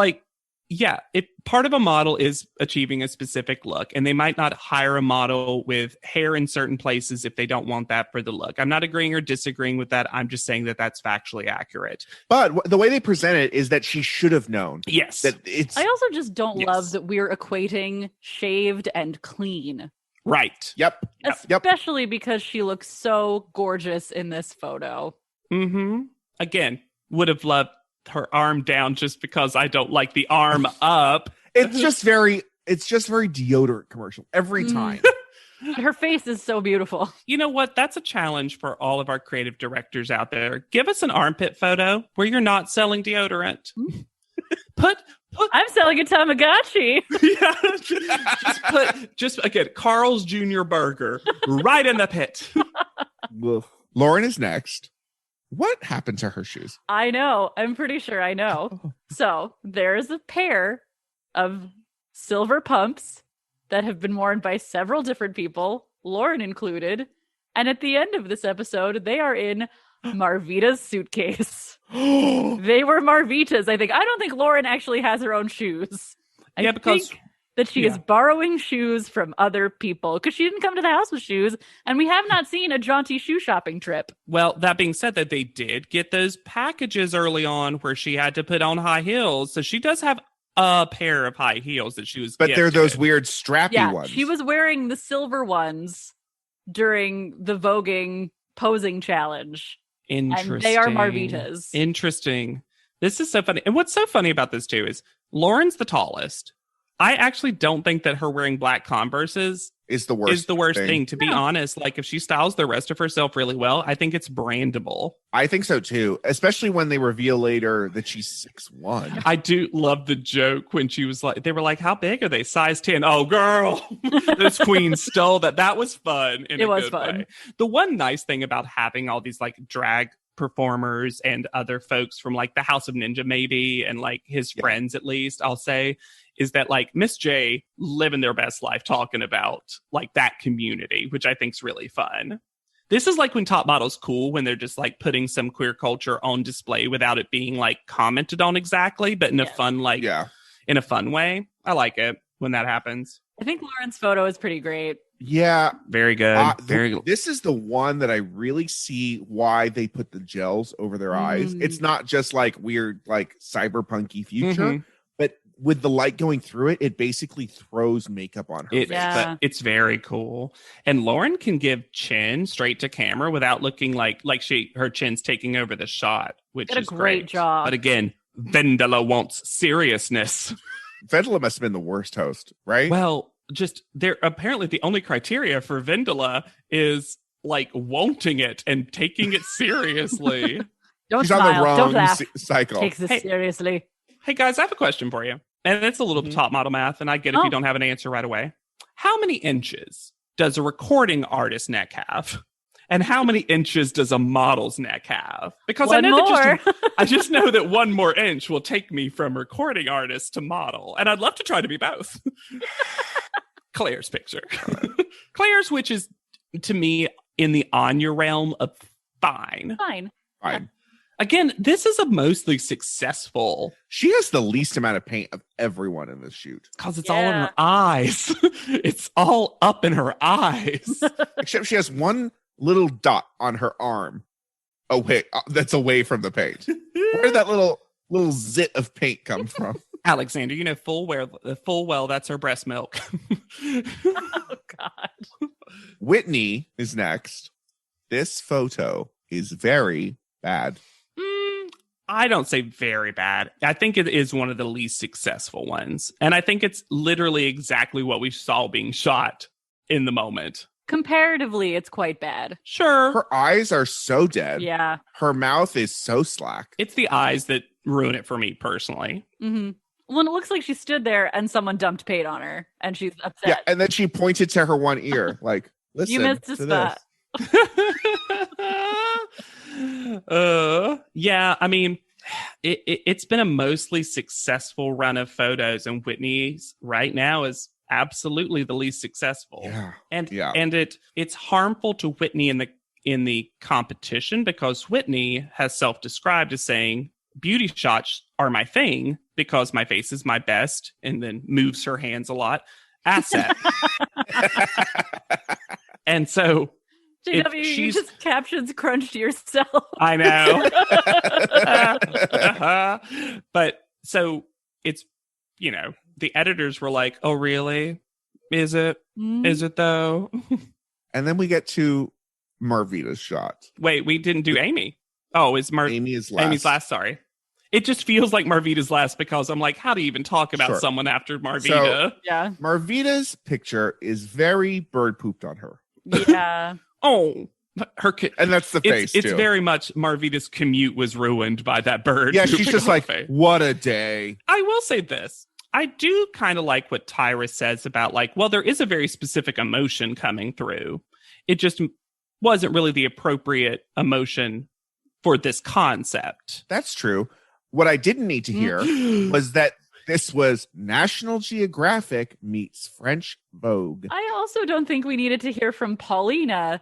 if part of a model is achieving a specific look, and they might not hire a model with hair in certain places if they don't want that for the look. I'm not agreeing or disagreeing with that. I'm just saying that that's factually accurate.
But the way they present it is that she should have known.
Yes.
That it's.
I also just don't love that we're equating shaved and clean.
Right.
Yep.
Especially because she looks so gorgeous in this photo.
Mm-hmm. Again, would have loved her arm down just because I don't like the arm up.
It's just very deodorant commercial every time.
Her face is so beautiful.
You know what? That's a challenge for all of our creative directors out there. Give us an armpit photo where you're not selling deodorant. Put
I'm selling a Tamagotchi.
just again, Carl's Jr. burger right in the pit.
Lauren is next. What happened to her shoes?
I know. I'm pretty sure I know. So there's a pair of silver pumps that have been worn by several different people, Lauren included. And at the end of this episode, they are in Marvita's suitcase. They were Marvita's, I think. I don't think Lauren actually has her own shoes. I think that she is borrowing shoes from other people because she didn't come to the house with shoes, and we have not seen a jaunty shoe shopping trip.
Well, that being said, that they did get those packages early on where she had to put on high heels, so she does have a pair of high heels that she was
But
gifted.
they're those weird strappy ones.
She was wearing the silver ones during the voguing posing challenge.
Interesting.
And they are Marvita's.
Interesting. This is so funny. And what's so funny about this, too, is Lauren's the tallest. I actually don't think that her wearing black Converses
is the worst
thing, to be honest. Like, if she styles the rest of herself really well, I think it's brandable.
I think so, too, especially when they reveal later that she's 6'1".
I do love the joke when she was like, they were like, how big are they? Size 10. Oh, girl, this queen stole that. That was fun.
It was fun.
Way. The one nice thing about having all these like drag performers and other folks from like the House of Ninja maybe, and like his friends at least, I'll say, is that like Miss J living their best life talking about like that community, which I think's really fun. This is like when Top Model's cool, when they're just like putting some queer culture on display without it being like commented on exactly, but in a fun, like in a fun way. I like it when that happens.
I think Lauren's photo is pretty great.
Yeah.
Very good.
This is the one that I really see why they put the gels over their eyes. It's not just like weird, like cyberpunky future, but with the light going through it, it basically throws makeup on her face.
But it's very cool. And Lauren can give chin straight to camera without looking like her chin's taking over the shot, which is
a great job.
But again, Vendela wants seriousness.
Vendela must have been the worst host, right?
Well, just they're apparently the only criteria for Vendela is like wanting it and taking it seriously.
Don't
She's
smile.
on the wrong
Don't laugh.
cycle.
Takes this seriously.
Hey guys, I have a question for you. And it's a little top model math, and I get if you don't have an answer right away. How many inches does a recording artist's neck have? And how many inches does a model's neck have? Because I know I just know that one more inch will take me from recording artist to model. And I'd love to try to be both. Claire's picture. Claire's, which is, to me, in the Anya realm of fine.
Fine.
Again, this is a mostly successful.
She has the least amount of paint of everyone in this shoot.
Because it's all in her eyes. It's all up in her eyes.
Except she has one little dot on her arm that's away from the paint. Where did that little zit of paint come from?
Alexander, you know full well that's her breast milk.
Oh, God.
Whitney is next. This photo is very bad.
I don't say very bad. I think it is one of the least successful ones. And I think it's literally exactly what we saw being shot in the moment.
Comparatively, it's quite bad.
Sure.
Her eyes are so dead.
Yeah.
Her mouth is so slack.
It's the eyes that ruin it for me personally.
Mm-hmm. Well, it looks like she stood there and someone dumped paint on her and she's upset.
Yeah, and then she pointed to her one ear like, listen,
you missed a spot.
Yeah, I mean, it's been a mostly successful run of photos, and Whitney's right now is absolutely the least successful.
Yeah.
And it's harmful to Whitney in the competition, because Whitney has self-described as saying beauty shots are my thing because my face is my best, and then moves her hands a lot. Asset. And so
JW, you just captions crunched yourself.
I know. But so it's, the editors were like, oh, really? Is it? Is it though?
And then we get to Marvita's shot.
Wait, we didn't do Amy. Oh,
Amy is last.
Amy's last, sorry. It just feels like Marvita's last because I'm like, how do you even talk about someone after Marvita?
So, Marvita's picture is very bird pooped on her.
Yeah.
Oh,
and that's the face.
It's very much Marvita's commute was ruined by that bird.
Yeah, she's just like, what a day.
I will say this. I do kind of like what Tyra says about there is a very specific emotion coming through. It just wasn't really the appropriate emotion for this concept.
That's true. What I didn't need to hear was that This was National Geographic meets French Vogue.
I also don't think we needed to hear from Paulina.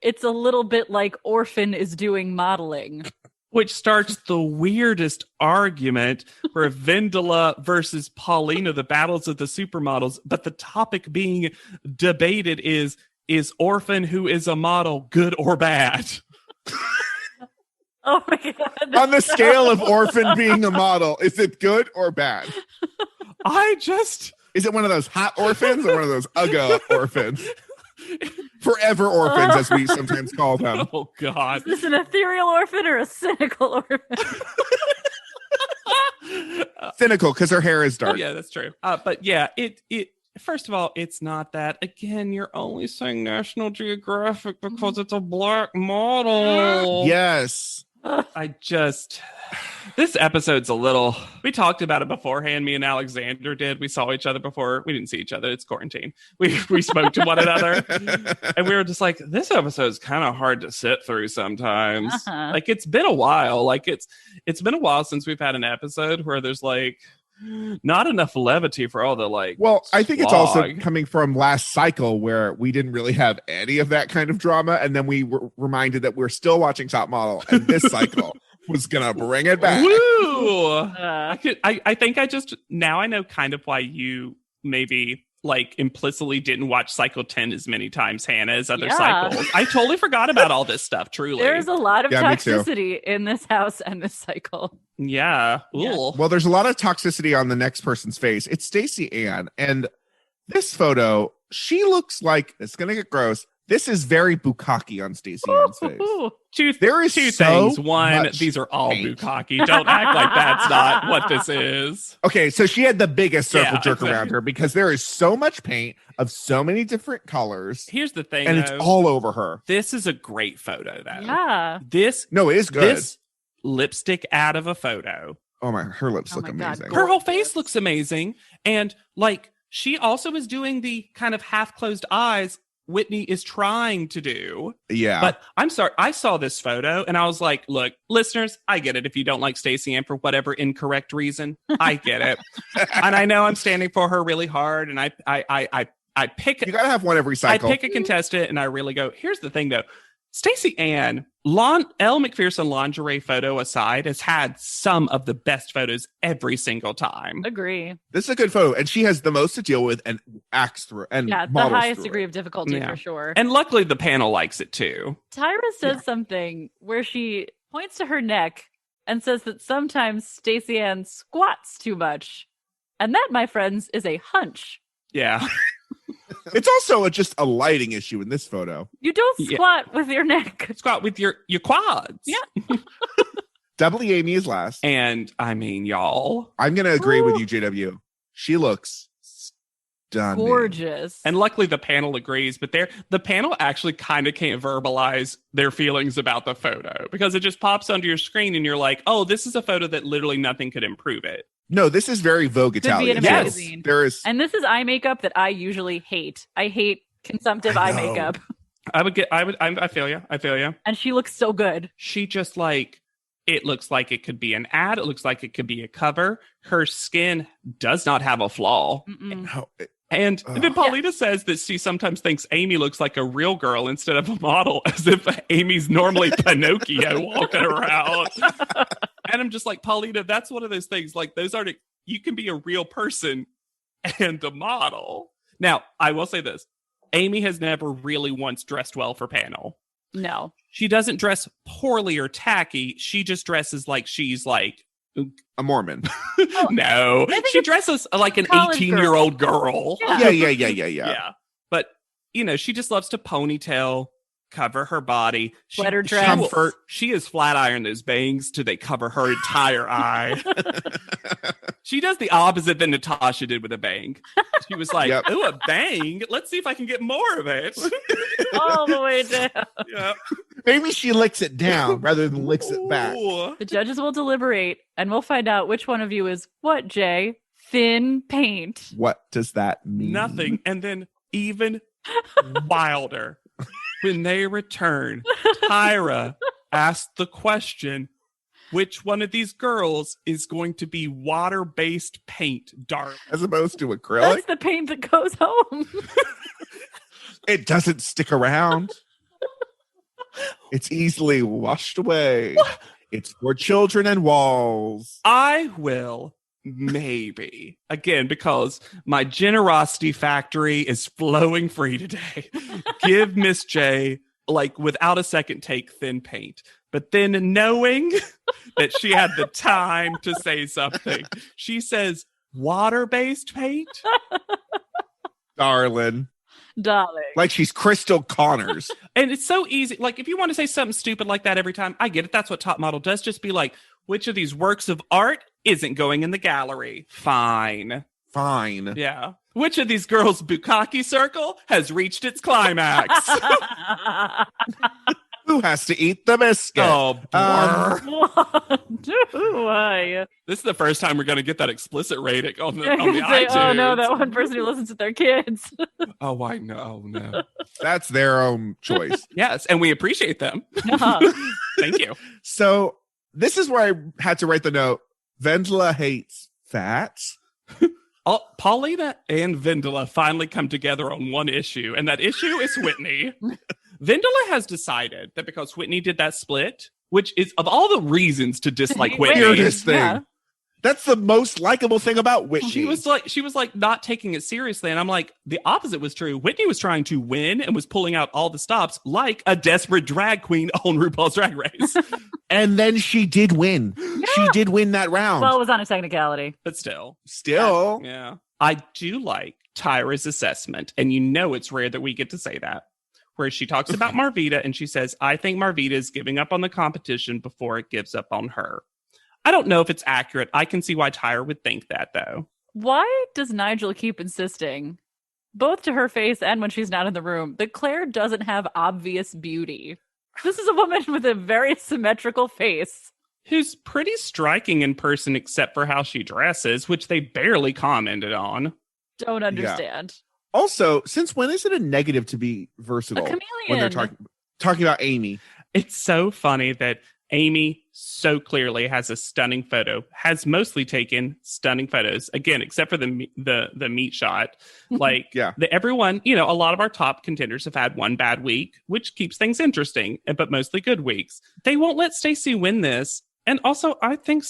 It's a little bit like Orphan is doing modeling.
Which starts the weirdest argument for Vendela versus Paulina, the battles of the supermodels. But the topic being debated is Orphan, who is a model, good or bad?
Oh my God.
On the scale of Orphan being a model, is it good or bad? Is it one of those hot orphans or one of those ugga orphans? Forever orphans, as we sometimes call them.
Oh, God.
Is this an ethereal orphan or a cynical orphan?
Cynical, because her hair is dark.
Yeah, that's true. But yeah, it first of all, it's not that. Again, you're only saying National Geographic because it's a black model.
Yes.
This episode's a little, we talked about it beforehand. Me and Alexander did. We saw each other before. We didn't see each other. It's quarantine. We spoke to one another and we were just like, this episode's kind of hard to sit through sometimes. Like, it's been a while. Like, it's been a while since we've had an episode where there's like not enough levity for all the like.
Well, I think it's also coming from last cycle where we didn't really have any of that kind of drama. And then we were reminded that we're still watching Top Model. And this cycle was going to bring it back.
Woo! I think now I know kind of why you maybe like implicitly didn't watch cycle 10 as many times, Hannah, as other cycles. I totally forgot about all this stuff, truly.
There's a lot of toxicity in this house and this cycle.
Yeah.
Well, there's a lot of toxicity on the next person's face. It's Stacey Ann. And this photo, she looks like, it's going to get gross, this is very bukkake on Stacey Ann's face.
There is two things. One, these are all bukkake. Don't act like that's not what this is.
Okay, so she had the biggest circle jerk around her because there is so much paint of so many different colors.
Here's the thing,
and it's all over her.
This is a great photo, though.
Yeah.
No, it is good.
This lipstick out of a photo.
Oh my, her lips look amazing.
Her whole face looks amazing. And like, she also is doing the kind of half-closed eyes Whitney is trying to do.
Yeah.
But I'm sorry, I saw this photo and I was like, look, listeners, I get it if you don't like Stacey Ann for whatever incorrect reason. I get it. And I know I'm standing for her really hard, and I pick,
you gotta have one every cycle.
I pick a contestant and I really go, here's the thing though. Stacey Ann, Elle Macpherson lingerie photo aside, has had some of the best photos every single time.
Agree.
This is a good photo, and she has the most to deal with and acts through. And
the highest degree of difficulty for sure.
And luckily, the panel likes it too.
Tyra says something where she points to her neck and says that sometimes Stacey Ann squats too much, and that, my friends, is a hunch.
Yeah.
It's also just a lighting issue in this photo.
You don't squat with your neck.
Squat with your quads.
Yeah.
Doubly Amy is last.
And I mean, y'all.
I'm going to agree with you, JW. She looks stunning.
Gorgeous.
And luckily the panel agrees, but the panel actually kind of can't verbalize their feelings about the photo because it just pops onto your screen and you're like, oh, this is a photo that literally nothing could improve it.
No, this is very Vogue Italian.
Yes,
there is,
and this is eye makeup that I usually hate. I hate consumptive eye makeup.
I feel you.
And she looks so good.
She just like, it looks like it could be an ad. It looks like it could be a cover. Her skin does not have a flaw.
No,
and then Paulina says that she sometimes thinks Amy looks like a real girl instead of a model, as if Amy's normally Pinocchio walking around. And I'm just like, Paulina, that's one of those things. Like, those aren't, you can be a real person and a model. Now, I will say this. Amy has never really once dressed well for panel.
No.
She doesn't dress poorly or tacky. She just dresses like she's like
a Mormon.
No, she dresses like an 18-year-old girl.
Yeah.
But, you know, she just loves to ponytail, cover her body.
Sweater dress.
Comfort.
She has flat ironed those bangs till they cover her entire eye. She does the opposite than Natasha did with a bang. She was like, "Ooh, a bang! Let's see if I can get more of it."
All the way down.
Yeah.
Maybe she licks it down rather than licks it back.
The judges will deliberate, and we'll find out which one of you is what, Jay? Thin paint.
What does that mean?
Nothing. And then even wilder, when they return, Tyra asked the question, which one of these girls is going to be water-based paint, darling.
As opposed to acrylic.
That's the paint that goes home.
It doesn't stick around. It's easily washed away. It's for children and walls.
I will maybe, again, because my generosity factory is flowing free today, give Miss J, like, without a second take, thin paint. But then knowing that she had the time to say something, she says, water-based paint?
Darling. Like she's Crystal Connors.
And it's so easy. Like, if you want to say something stupid like that every time, I get it. That's what Top Model does. Just be like, which of these works of art isn't going in the gallery? Fine. Yeah. Which of these girls' bukkake circle has reached its climax?
Who has to eat the biscuit?
Oh,
Why?
This is the first time we're going to get that explicit rating on the iTunes.
Oh no, that one person who listens to their kids.
Oh, I know. No.
That's their own choice.
Yes, and we appreciate them. Thank you.
So this is where I had to write the note. Vendela hates fats.
Paulina and Vendela finally come together on one issue, and that issue is Whitney. Vendela has decided that because Whitney did that split, which is of all the reasons to dislike Whitney.
Weirdest thing. Yeah. That's the most likable thing about Whitney.
She was like not taking it seriously. And I'm like, the opposite was true. Whitney was trying to win and was pulling out all the stops like a desperate drag queen on RuPaul's Drag Race.
And then she did win. Yeah. She did win that round.
Well, it was on a technicality.
But still.
Yeah.
I do like Tyra's assessment. And you know it's rare that we get to say that. Where she talks about Marvita and she says, I think Marvita is giving up on the competition before it gives up on her. I don't know if it's accurate. I can see why Tyra would think that, though.
Why does Nigel keep insisting, both to her face and when she's not in the room, that Claire doesn't have obvious beauty? This is a woman with a very symmetrical face.
Who's pretty striking in person except for how she dresses, which they barely commented on.
Don't understand.
Yeah. Also, since when is it a negative to be versatile?
A chameleon.
When they're talking about Amy.
It's so funny that Amy so clearly has a stunning photo, has mostly taken stunning photos, again, except for the meat shot. Like,
yeah.
Everyone, a lot of our top contenders have had one bad week, which keeps things interesting, but mostly good weeks. They won't let Stacey win this. And also, I think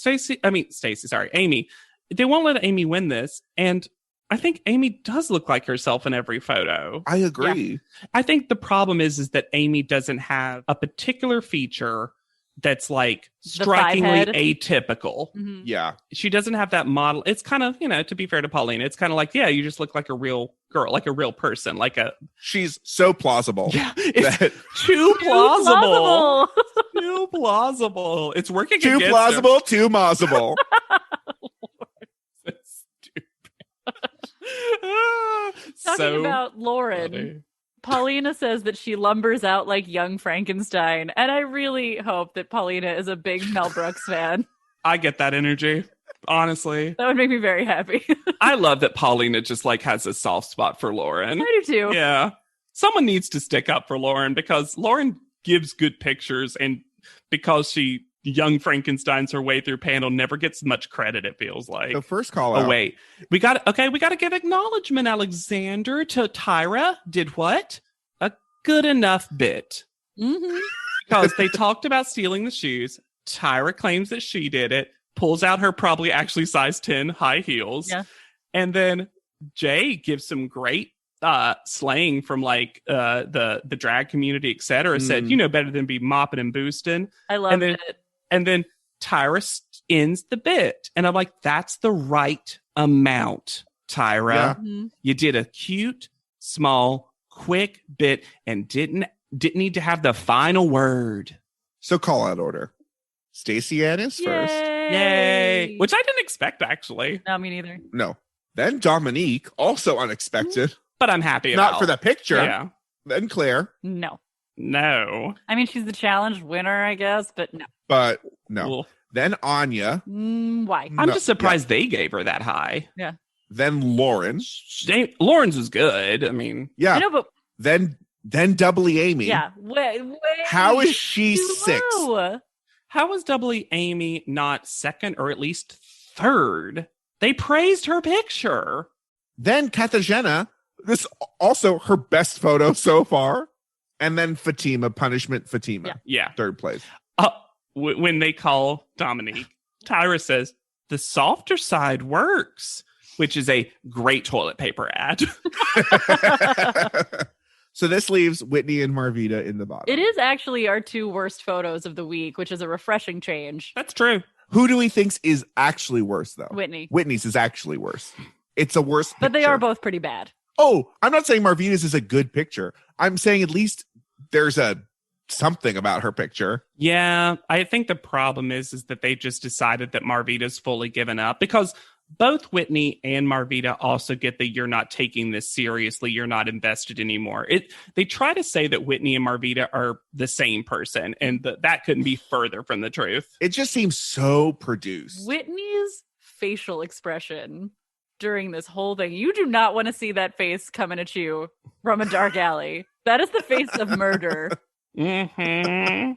Amy, they won't let Amy win this. And I think Amy does look like herself in every photo.
I agree.
Yeah. I think the problem is that Amy doesn't have a particular feature that's like strikingly atypical.
Mm-hmm.
Yeah.
She doesn't have that model. It's kind of, to be fair to Paulina, it's kind of like, yeah, you just look like a real girl, like a real person,
she's so plausible.
Yeah. It's too plausible. Too plausible. It's working
too
against
plausible,
her.
Too plausible.
That's stupid.
Talking about Lauren.
Funny.
Paulina says that she lumbers out like young Frankenstein, and I really hope that Paulina is a big Mel Brooks fan.
I get that energy, honestly.
That would make me very happy.
I love that Paulina just has a soft spot for Lauren.
I do too.
Yeah. Someone needs to stick up for Lauren because Lauren gives good pictures, and because young Frankenstein's her way through panel, never gets much credit, it feels like.
The first call out.
Oh, wait. We got to give acknowledgement, Alexander, to Tyra. Did what? A good enough bit.
Mm-hmm.
Because they talked about stealing the shoes. Tyra claims that she did it, pulls out her probably actually size 10 high heels.
Yeah.
And then Jay gives some great slang from the drag community, etc. Said, better than be mopping and boosting.
I love it.
And then Tyra ends the bit. And I'm like, that's the right amount, Tyra.
Yeah.
Mm-hmm.
You did a cute, small, quick bit and didn't need to have the final word.
So call out order. Stacey Ann is first.
Yay. Which I didn't expect, actually.
No, me neither.
No. Then Dominique, also unexpected.
But I'm happy about.
Not for the picture.
Yeah.
Then Claire.
No.
I
mean, she's the challenge winner, I guess, but no.
But no.
Cool.
Then Anya.
Why?
I'm just surprised they gave her that high.
Yeah.
Then Lauren.
Lauren's was good. I mean.
Yeah.
I know, but
then doubly Amy.
Yeah. Wait.
How is she 6?
How was Doubly Amy not second or at least third? They praised her picture.
Then Cartagena, this also her best photo so far. And then Fatima, Punishment Fatima.
Yeah.
Third place.
When they call Dominique, Tyra says, the softer side works, which is a great toilet paper ad.
So this leaves Whitney and Marvita in the bottom.
It is actually our 2 worst photos of the week, which is a refreshing change.
That's true.
Who do we think is actually worse, though?
Whitney.
Whitney's is actually worse. It's a worse picture.
But they are both pretty bad.
Oh, I'm not saying Marvita's is a good picture. I'm saying at least there's something about her picture.
Yeah, I think the problem is that they just decided that Marvita's fully given up, because both Whitney and Marvita also get that you're not taking this seriously, you're not invested anymore. They try to say that Whitney and Marvita are the same person, and that couldn't be further from the truth.
It just seems so produced.
Whitney's facial expression during this whole thing, you do not want to see that face coming at you from a dark alley. That is the face of murder.
I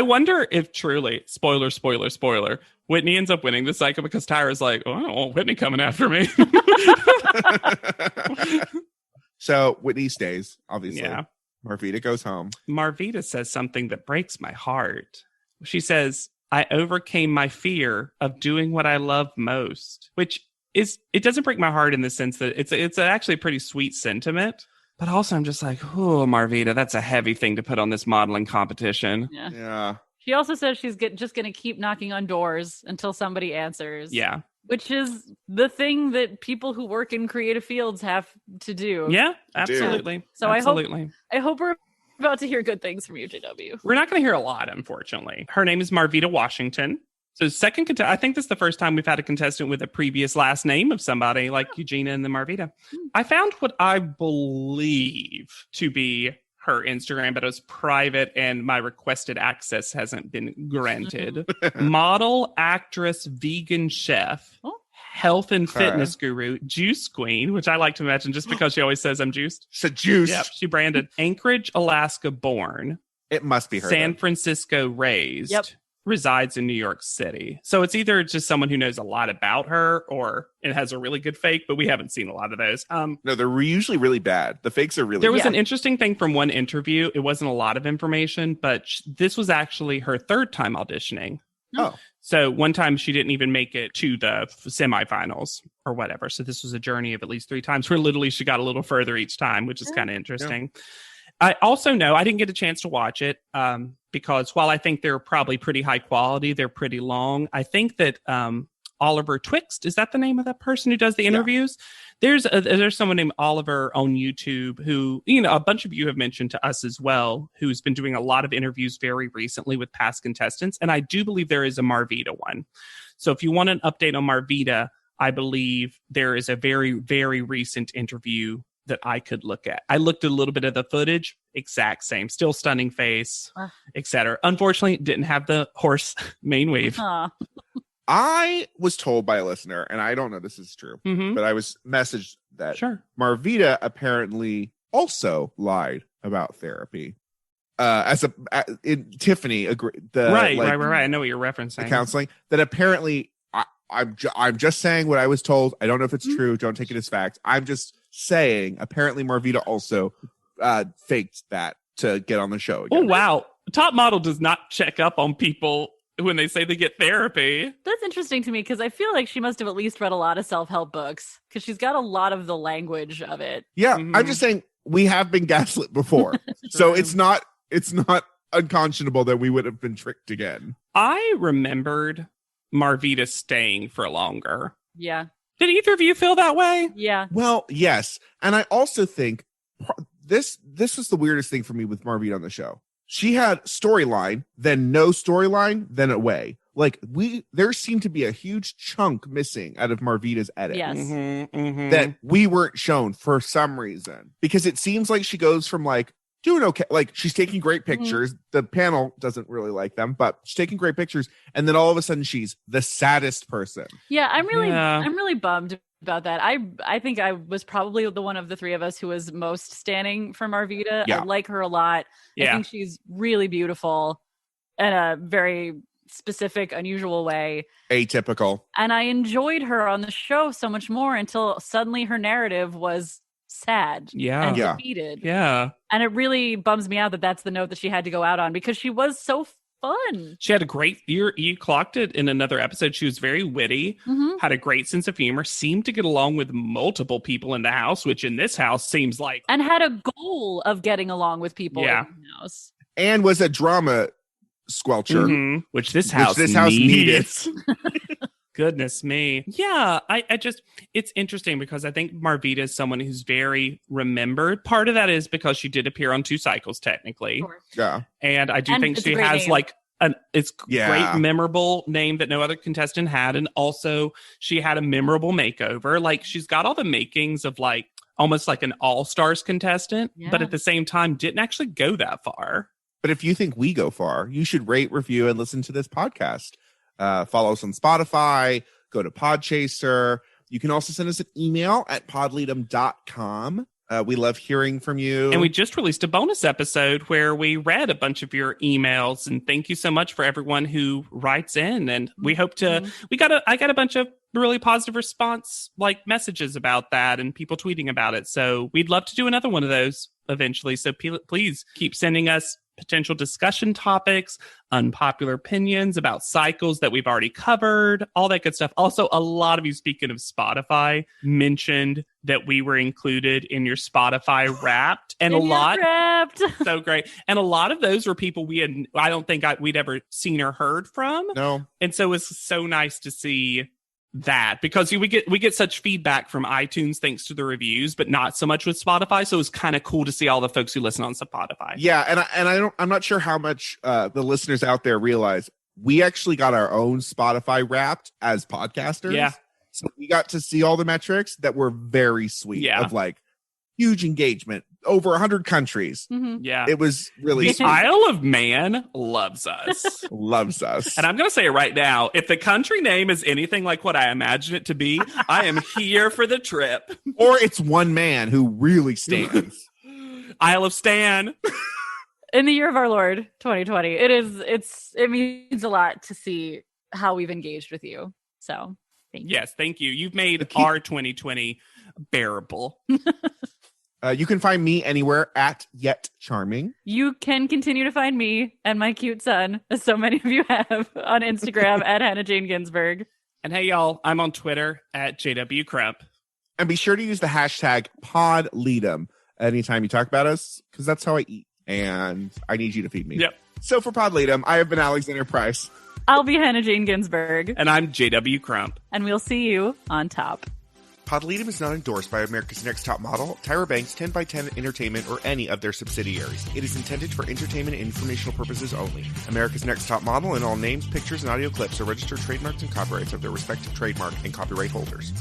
wonder if truly, spoiler, Whitney ends up winning the cycle because Tyra's like, oh, I don't want Whitney coming after me.
So Whitney stays, obviously.
Yeah.
Marvita goes home.
Marvita says something that breaks my heart. She says, I overcame my fear of doing what I love most, which is, it doesn't break my heart in the sense that it's actually a pretty sweet sentiment. But also I'm just like, oh, Marvita, that's a heavy thing to put on this modeling competition.
Yeah.
She also says she's just going to keep knocking on doors until somebody answers.
Yeah.
Which is the thing that people who work in creative fields have to do.
Yeah, absolutely.
So
absolutely.
I hope we're about to hear good things from UJW.
We're not going to hear a lot, unfortunately. Her name is Marvita Washington. So second contestant, I think this is the first time we've had a contestant with a previous last name of somebody like Eugenia and then Marvita. I found what I believe to be her Instagram, but it was private and my requested access hasn't been granted. Model, actress, vegan chef, health and fitness guru, juice queen, which I like to imagine just because she always says I'm juiced.
So juiced.
Yep, she branded. Anchorage, Alaska born.
It must be her.
San Francisco raised.
Yep.
Resides in New York City. So it's either just someone who knows a lot about her or it has a really good fake, but we haven't seen a lot of those.
No, they're usually really bad. The fakes are really
There was
bad.
an interesting thing from one interview. It wasn't a lot of information, but this was actually her third time auditioning.
Oh.
So one time she didn't even make it to the semifinals or whatever. So this was a journey of at least 3 times where literally she got a little further each time, which is kind of interesting. Yeah. I also know I didn't get a chance to watch it because while I think they're probably pretty high quality, they're pretty long. I think that Oliver Twixt, is that the name of that person who does the interviews? Yeah. There's someone named Oliver on YouTube who, you know, a bunch of you have mentioned to us as well, who's been doing a lot of interviews very recently with past contestants. And I do believe there is a Marvita one. So if you want an update on Marvita, I believe there is a very, very recent interview that I could look at. I looked at a little bit of the footage, exact same, still stunning face, etc. Unfortunately, didn't have the horse main weave.
I was told by a listener, and I don't know this is true, but I was messaged that Marvita apparently also lied about therapy. Tiffany agreed.
Right. I know what you're referencing.
The counseling that apparently I'm just saying what I was told. I don't know if it's true. Don't take it as fact. I'm just saying apparently Marvita also faked that to get on the show again.
Oh wow. Top Model does not check up on people when they say they get therapy.
That's interesting to me because I feel like she must have at least read a lot of self-help books because she's got a lot of the language of it.
Yeah, I'm just saying we have been gaslit before. So it's not unconscionable that we would have been tricked again.
I remembered Marvita staying for longer.
Yeah.
Did either of you feel that way?
Yeah.
Well, yes. And I also think this was the weirdest thing for me with Marvita on the show. She had storyline, then no storyline, then away. Like there seemed to be a huge chunk missing out of Marvita's edit.
Yes.
That we weren't shown for some reason. Because it seems like she goes from like doing okay, like she's taking great pictures. The panel doesn't really like them, but she's taking great pictures, and then all of a sudden she's the saddest person.
Yeah, I'm really bummed about that. I think I was probably the one of the 3 of us who was most standing for Marvita.
Yeah.
I like her a lot. I think she's really beautiful and a very specific, unusual way.
Atypical.
And I enjoyed her on the show so much more until suddenly her narrative was sad and
Yeah.
defeated.
Yeah.
And it really bums me out that that's the note that she had to go out on, because she was so fun.
She had a great, you clocked it in another episode. She was very witty, had a great sense of humor, seemed to get along with multiple people in the house, which in this house seems like.
And had a goal of getting along with people in the house.
And was a drama squelcher.
Which this house
needed.
Goodness me. Yeah, I just, it's interesting because I think Marvita is someone who's very remembered. Part of that is because she did appear on 2 cycles, technically.
Sure.
Yeah.
And I do think
it's
she
a great
has
name.
like great memorable name that no other contestant had. And also she had a memorable makeover. Like she's got all the makings of like almost like an all-stars contestant, but at the same time didn't actually go that far.
But if you think we go far, you should rate, review, and listen to this podcast. Follow us on Spotify, go to Podchaser. You can also send us an email at podleadum.com. We love hearing from you.
And we just released a bonus episode where we read a bunch of your emails, and thank you so much for everyone who writes in. And we hope to, I got a bunch of really positive response, like messages about that and people tweeting about it. So we'd love to do another one of those eventually. So please keep sending us potential discussion topics, unpopular opinions about cycles that we've already covered, all that good stuff. Also, a lot of you, speaking of Spotify, mentioned that we were included in your Spotify Wrapped, and
Wrapped.
So great. And a lot of those were people I don't think we'd ever seen or heard from.
No.
And so it's so nice to see that, because we get such feedback from iTunes thanks to the reviews, but not so much with Spotify. So it was kind of cool to see all the folks who listen on Spotify.
Yeah, I'm not sure how much the listeners out there realize we actually got our own Spotify Wrapped as podcasters.
Yeah,
so we got to see all the metrics that were very sweet.
Yeah,
of like huge engagement, over 100 countries.
Yeah,
it was really
the
sweet.
Isle of Man loves us.
Loves us.
And I'm going to say it right now, if the country name is anything like what I imagine it to be, I am here for the trip.
Or it's one man who really stands.
Isle of Stan.
In the year of our Lord 2020, it means a lot to see how we've engaged with you. So thank you.
Yes, thank you. You've made our 2020 bearable.
You can find me anywhere at Yet Charming.
You can continue to find me and my cute son, as so many of you have, on Instagram at Hannah Jane Ginsburg.
And hey, y'all, I'm on Twitter at JW Crump.
And be sure to use the hashtag PodLeadum anytime you talk about us, because that's how I eat. And I need you to feed me.
Yep.
So for PodLeadum, I have been Alexander Price.
I'll be Hannah Jane Ginsburg.
And I'm JW Crump.
And we'll see you on top.
PodLeadum is not endorsed by America's Next Top Model, Tyra Banks, 10x10 Entertainment, or any of their subsidiaries. It is intended for entertainment and informational purposes only. America's Next Top Model and all names, pictures, and audio clips are registered trademarks and copyrights of their respective trademark and copyright holders.